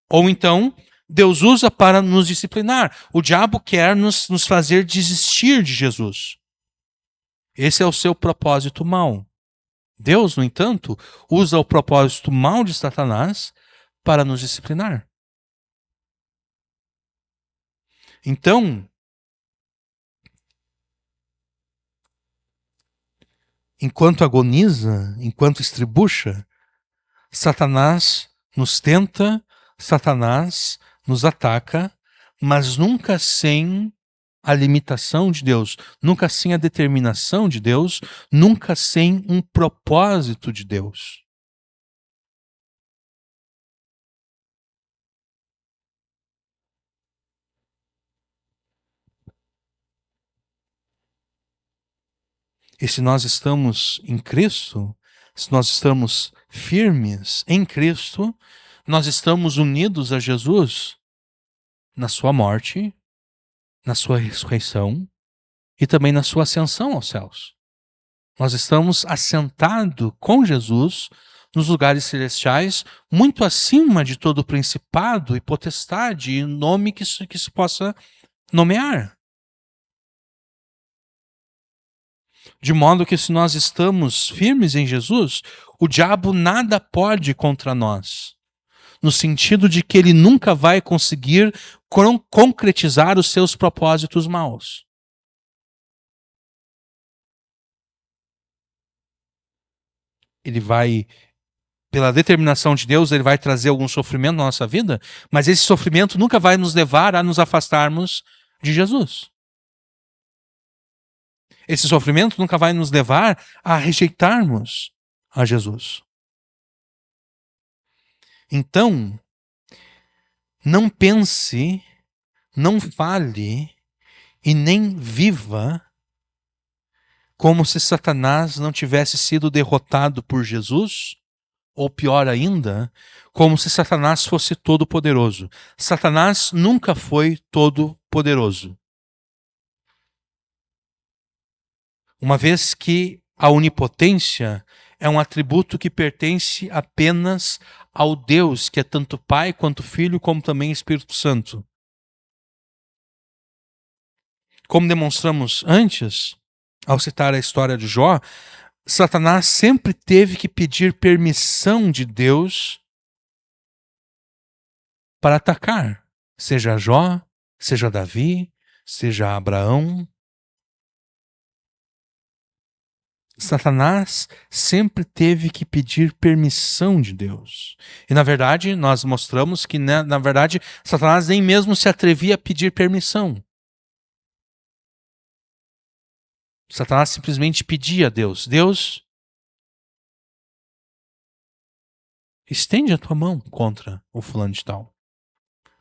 Ou então, Deus usa para nos disciplinar. O diabo quer nos fazer desistir de Jesus. Esse é o seu propósito mau. Deus, no entanto, usa o propósito mau de Satanás para nos disciplinar. Então, enquanto agoniza, enquanto estribucha, Satanás nos tenta, Satanás nos ataca, mas nunca sem a limitação de Deus, nunca sem a determinação de Deus, nunca sem um propósito de Deus. E se nós estamos em Cristo, se nós estamos firmes em Cristo, nós estamos unidos a Jesus na sua morte, na sua ressurreição e também na sua ascensão aos céus. Nós estamos assentados com Jesus nos lugares celestiais, muito acima de todo principado e potestade e nome que se possa nomear. De modo que se nós estamos firmes em Jesus, o diabo nada pode contra nós. No sentido de que ele nunca vai conseguir concretizar os seus propósitos maus. Ele vai, pela determinação de Deus, ele vai trazer algum sofrimento na nossa vida, mas esse sofrimento nunca vai nos levar a nos afastarmos de Jesus. Esse sofrimento nunca vai nos levar a rejeitarmos a Jesus. Então, não pense, não fale e nem viva como se Satanás não tivesse sido derrotado por Jesus, ou pior ainda, como se Satanás fosse todo-poderoso. Satanás nunca foi todo-poderoso. Uma vez que a onipotência é um atributo que pertence apenas ao Deus, que é tanto Pai quanto Filho, como também Espírito Santo. Como demonstramos antes, ao citar a história de Jó, Satanás sempre teve que pedir permissão de Deus para atacar, seja Jó, seja Davi, seja Abraão. Satanás sempre teve que pedir permissão de Deus. E na verdade, nós mostramos que na verdade, Satanás nem mesmo se atrevia a pedir permissão. Satanás simplesmente pedia a Deus: Deus, estende a tua mão contra o fulano de tal.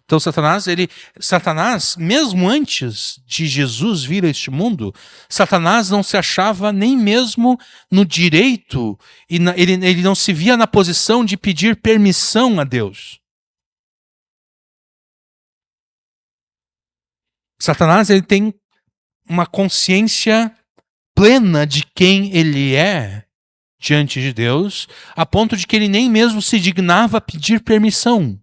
Então Satanás, mesmo antes de Jesus vir a este mundo, Satanás não se achava nem mesmo no direito, e ele não se via na posição de pedir permissão a Deus. Satanás ele tem uma consciência plena de quem ele é diante de Deus, a ponto de que ele nem mesmo se dignava a pedir permissão.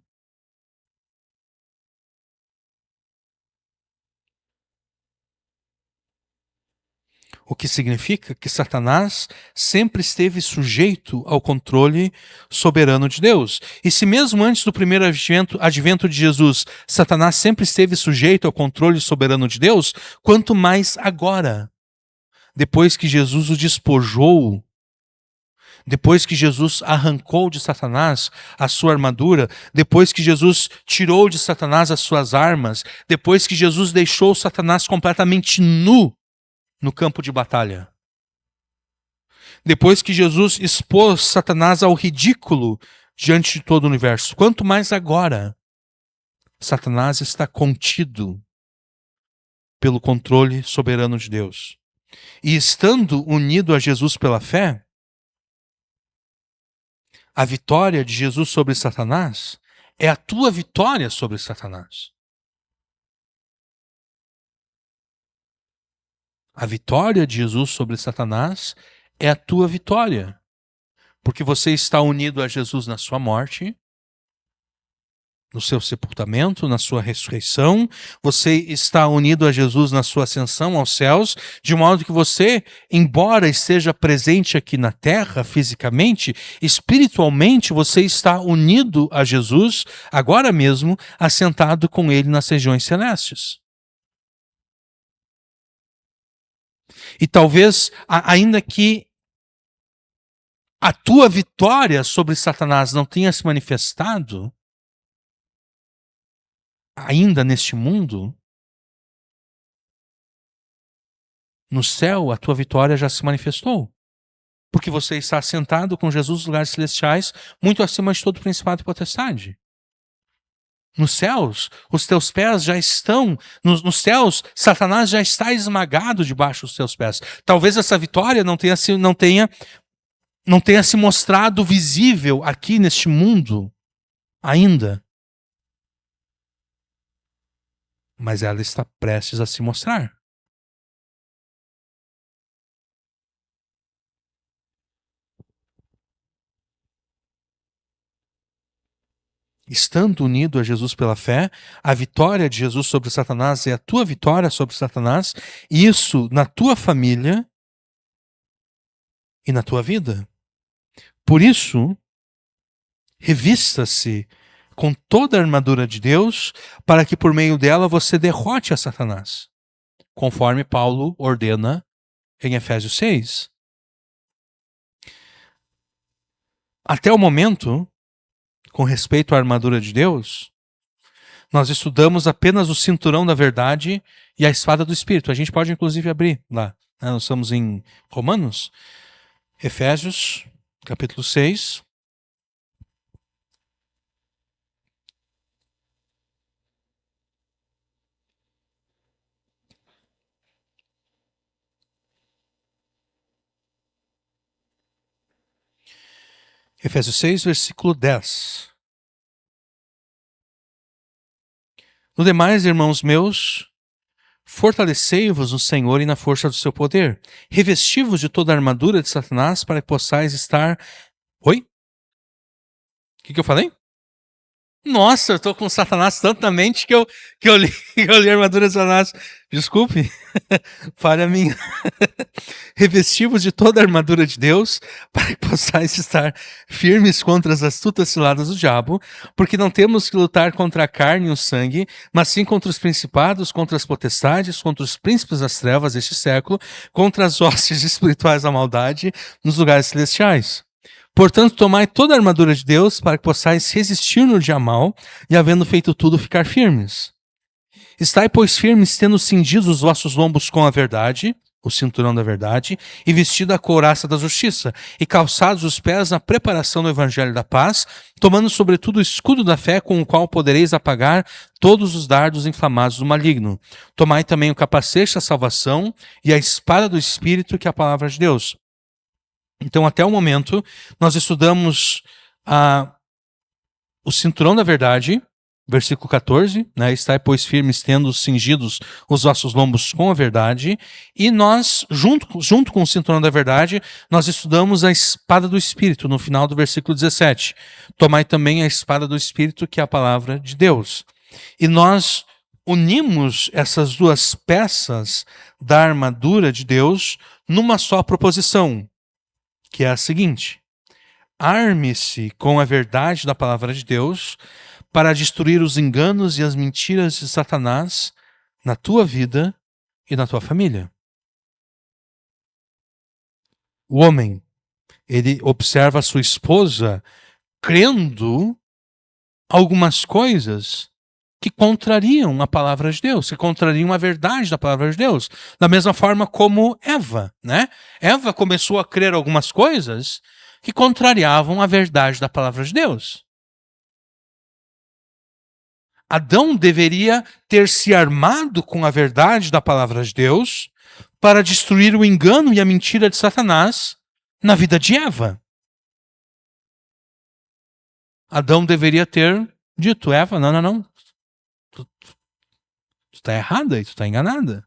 O que significa que Satanás sempre esteve sujeito ao controle soberano de Deus. E se mesmo antes do primeiro advento de Jesus, Satanás sempre esteve sujeito ao controle soberano de Deus, quanto mais agora, depois que Jesus o despojou, depois que Jesus arrancou de Satanás a sua armadura, depois que Jesus tirou de Satanás as suas armas, depois que Jesus deixou Satanás completamente nu no campo de batalha. Depois que Jesus expôs Satanás ao ridículo diante de todo o universo. Quanto mais agora, Satanás está contido pelo controle soberano de Deus. E estando unido a Jesus pela fé, a vitória de Jesus sobre Satanás é a tua vitória sobre Satanás. A vitória de Jesus sobre Satanás é a tua vitória. Porque você está unido a Jesus na sua morte, no seu sepultamento, na sua ressurreição. Você está unido a Jesus na sua ascensão aos céus, de modo que você, embora esteja presente aqui na terra fisicamente, espiritualmente você está unido a Jesus, agora mesmo, assentado com ele nas regiões celestes. E talvez, ainda que a tua vitória sobre Satanás não tenha se manifestado ainda neste mundo, no céu a tua vitória já se manifestou. Porque você está sentado com Jesus nos lugares celestiais, muito acima de todo principado e potestade. Nos céus, os teus pés já estão, nos céus, Satanás já está esmagado debaixo dos teus pés. Talvez essa vitória não tenha se mostrado visível aqui neste mundo ainda. Mas ela está prestes a se mostrar. Estando unido a Jesus pela fé, a vitória de Jesus sobre Satanás é a tua vitória sobre Satanás, e isso na tua família e na tua vida. Por isso, revista-se com toda a armadura de Deus, para que por meio dela você derrote a Satanás, conforme Paulo ordena em Efésios 6. Até o momento, com respeito à armadura de Deus, nós estudamos apenas o cinturão da verdade e a espada do Espírito. A gente pode inclusive abrir lá. Nós estamos em Romanos, Efésios, capítulo 6. Efésios 6, versículo 10. No demais, irmãos meus, fortalecei-vos no Senhor e na força do seu poder. Revesti-vos de toda a armadura de Satanás para que possais estar... Oi? O que eu falei? Nossa, eu estou com Satanás tanto na mente que eu li a armadura de Satanás. Desculpe, falha minha. Revesti-vos de toda a armadura de Deus, para que possais estar firmes contra as astutas ciladas do diabo, porque não temos que lutar contra a carne e o sangue, mas sim contra os principados, contra as potestades, contra os príncipes das trevas deste século, contra as hostes espirituais da maldade nos lugares celestiais. Portanto, tomai toda a armadura de Deus para que possais resistir no dia mal e, havendo feito tudo, ficar firmes. Estai, pois, firmes, tendo cingidos os vossos lombos com a verdade, o cinturão da verdade, e vestido a couraça da justiça, e calçados os pés na preparação do evangelho da paz, tomando sobretudo o escudo da fé, com o qual podereis apagar todos os dardos inflamados do maligno. Tomai também o capacete da salvação e a espada do Espírito, que é a palavra de Deus. Então, até o momento, nós estudamos o cinturão da verdade, versículo 14, né? Estai, pois, firmes, tendo cingidos os vossos lombos com a verdade. E nós, junto com o cinturão da verdade, nós estudamos a espada do Espírito, no final do versículo 17. Tomai também a espada do Espírito, que é a palavra de Deus. E nós unimos essas duas peças da armadura de Deus numa só proposição, que é a seguinte: arme-se com a verdade da palavra de Deus para destruir os enganos e as mentiras de Satanás na tua vida e na tua família. O homem, ele observa a sua esposa crendo algumas coisas que contrariam a palavra de Deus, que contrariam a verdade da palavra de Deus. Da mesma forma como Eva, né? Eva começou a crer algumas coisas que contrariavam a verdade da palavra de Deus. Adão deveria ter se armado com a verdade da palavra de Deus para destruir o engano e a mentira de Satanás na vida de Eva. Adão deveria ter dito: Eva, não. Tu está errada e tu está enganada.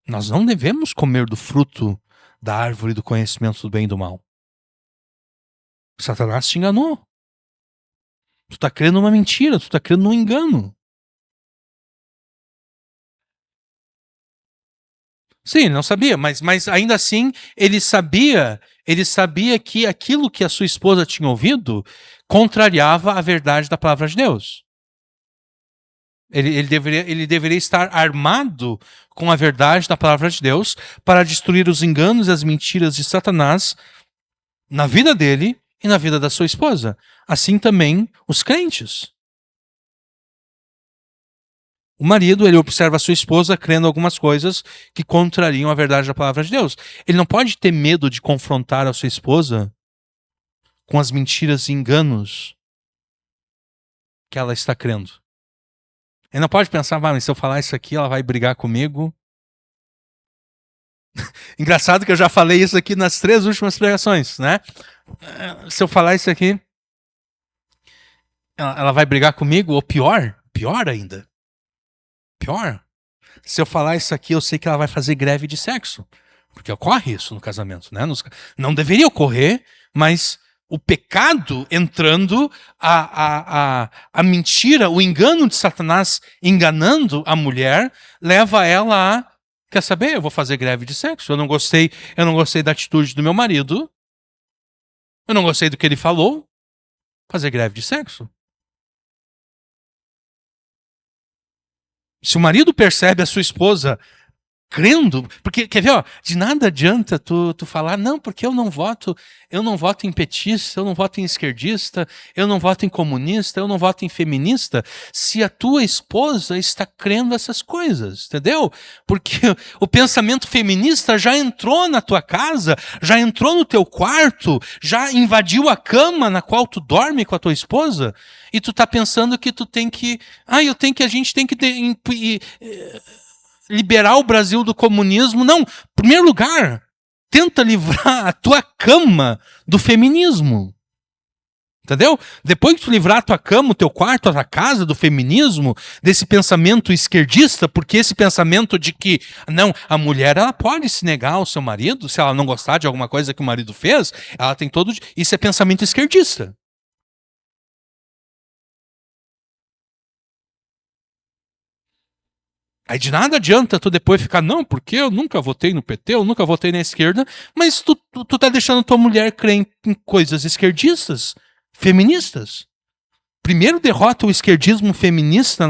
Nós não devemos comer do fruto da árvore do conhecimento do bem e do mal. Satanás te enganou. Tu está crendo numa mentira, tu está crendo num engano. Sim, ele não sabia, mas ainda assim ele sabia que aquilo que a sua esposa tinha ouvido contrariava a verdade da palavra de Deus. Ele deveria estar armado com a verdade da palavra de Deus para destruir os enganos e as mentiras de Satanás na vida dele e na vida da sua esposa. Assim também os crentes. O marido, ele observa a sua esposa crendo algumas coisas que contrariam a verdade da palavra de Deus. Ele não pode ter medo de confrontar a sua esposa com as mentiras e enganos que ela está crendo. Ele não pode pensar: mas se eu falar isso aqui, ela vai brigar comigo. Engraçado que eu já falei isso aqui nas 3 últimas pregações, né? Se eu falar isso aqui, ela vai brigar comigo, ou pior ainda. Pior. Se eu falar isso aqui, eu sei que ela vai fazer greve de sexo. Porque ocorre isso no casamento, né? Não deveria ocorrer, mas o pecado entrando, a mentira, o engano de Satanás enganando a mulher, leva ela a: quer saber? Eu vou fazer greve de sexo. Eu não gostei da atitude do meu marido. Eu não gostei do que ele falou. Fazer greve de sexo. Se o marido percebe a sua esposa crendo, porque, quer ver, ó, de nada adianta tu falar: não, porque eu não voto em petista, eu não voto em esquerdista, eu não voto em comunista, eu não voto em feminista, se a tua esposa está crendo essas coisas, entendeu? Porque o pensamento feminista já entrou na tua casa, já entrou no teu quarto, já invadiu a cama na qual tu dorme com a tua esposa, e tu tá pensando que tu tem que, a gente tem que liberar o Brasil do comunismo. Não, em primeiro lugar, tenta livrar a tua cama do feminismo. Entendeu? Depois que tu livrar a tua cama, o teu quarto, a tua casa do feminismo, desse pensamento esquerdista, porque esse pensamento de que, não, a mulher ela pode se negar ao seu marido, se ela não gostar de alguma coisa que o marido fez, ela tem todo... Isso é pensamento esquerdista. Aí de nada adianta tu depois ficar: não, porque eu nunca votei no PT, eu nunca votei na esquerda, mas tu tá deixando tua mulher crer em coisas esquerdistas, feministas. Primeiro derrota o esquerdismo feminista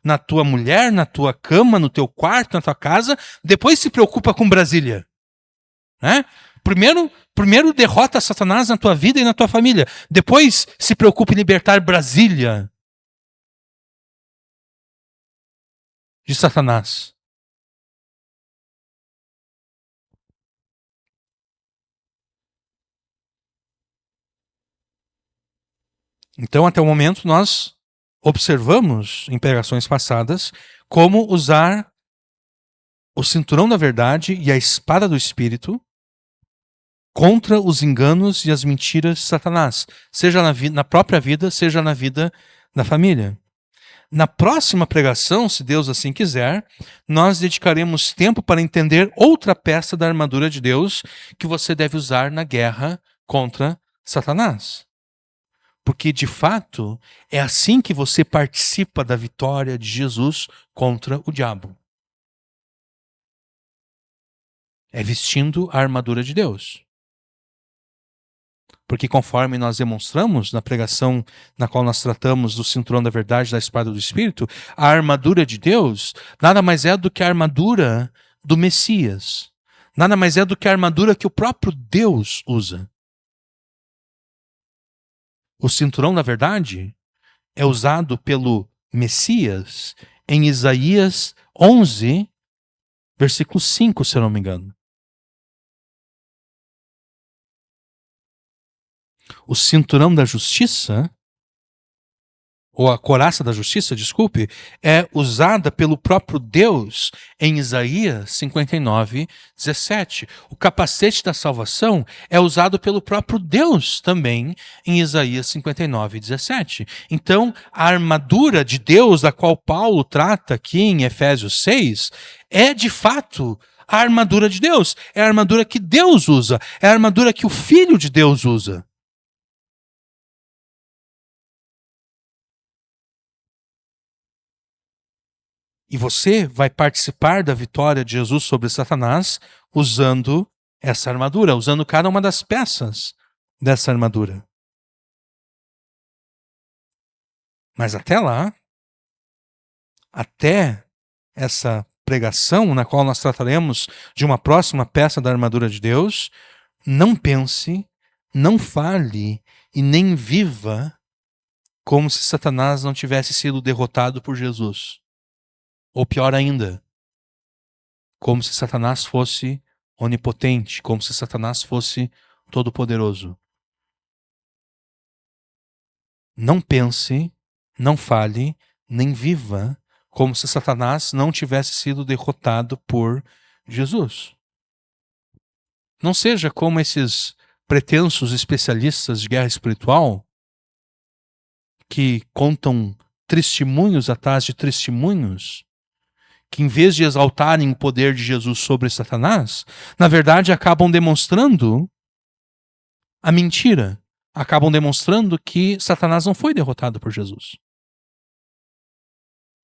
na tua mulher, na tua cama, no teu quarto, na tua casa, depois se preocupa com Brasília. Né? Primeiro derrota Satanás na tua vida e na tua família, depois se preocupa em libertar Brasília de Satanás. Então, até o momento, nós observamos em pregações passadas como usar o cinturão da verdade e a espada do Espírito contra os enganos e as mentiras de Satanás, seja na própria vida, seja na vida da família. Na próxima pregação, se Deus assim quiser, nós dedicaremos tempo para entender outra peça da armadura de Deus que você deve usar na guerra contra Satanás. Porque, de fato, é assim que você participa da vitória de Jesus contra o diabo. É vestindo a armadura de Deus. Porque conforme nós demonstramos na pregação na qual nós tratamos do cinturão da verdade, da espada do Espírito, a armadura de Deus nada mais é do que a armadura do Messias. Nada mais é do que a armadura que o próprio Deus usa. O cinturão da verdade é usado pelo Messias em Isaías 11, versículo 5, se eu não me engano. O cinturão da justiça, ou a couraça da justiça, desculpe, é usada pelo próprio Deus em Isaías 59, 17. O capacete da salvação é usado pelo próprio Deus também em Isaías 59, 17. Então, a armadura de Deus, da qual Paulo trata aqui em Efésios 6, é de fato a armadura de Deus. É a armadura que Deus usa, é a armadura que o Filho de Deus usa. E você vai participar da vitória de Jesus sobre Satanás usando essa armadura, usando cada uma das peças dessa armadura. Mas até lá, até essa pregação na qual nós trataremos de uma próxima peça da armadura de Deus, não pense, não fale e nem viva como se Satanás não tivesse sido derrotado por Jesus. Ou pior ainda, como se Satanás fosse onipotente, como se Satanás fosse todo-poderoso. Não pense, não fale, nem viva como se Satanás não tivesse sido derrotado por Jesus. Não seja como esses pretensos especialistas de guerra espiritual que contam testemunhos atrás de testemunhos, que em vez de exaltarem o poder de Jesus sobre Satanás, na verdade acabam demonstrando a mentira. Acabam demonstrando que Satanás não foi derrotado por Jesus.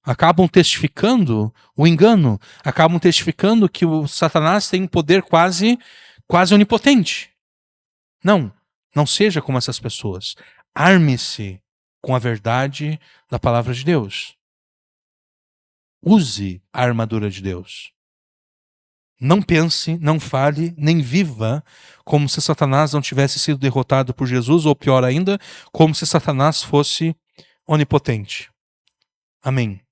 Acabam testificando o engano. Acabam testificando que o Satanás tem um poder quase onipotente. Não, não seja como essas pessoas. Arme-se com a verdade da palavra de Deus. Use a armadura de Deus. Não pense, não fale, nem viva como se Satanás não tivesse sido derrotado por Jesus, ou pior ainda, como se Satanás fosse onipotente. Amém.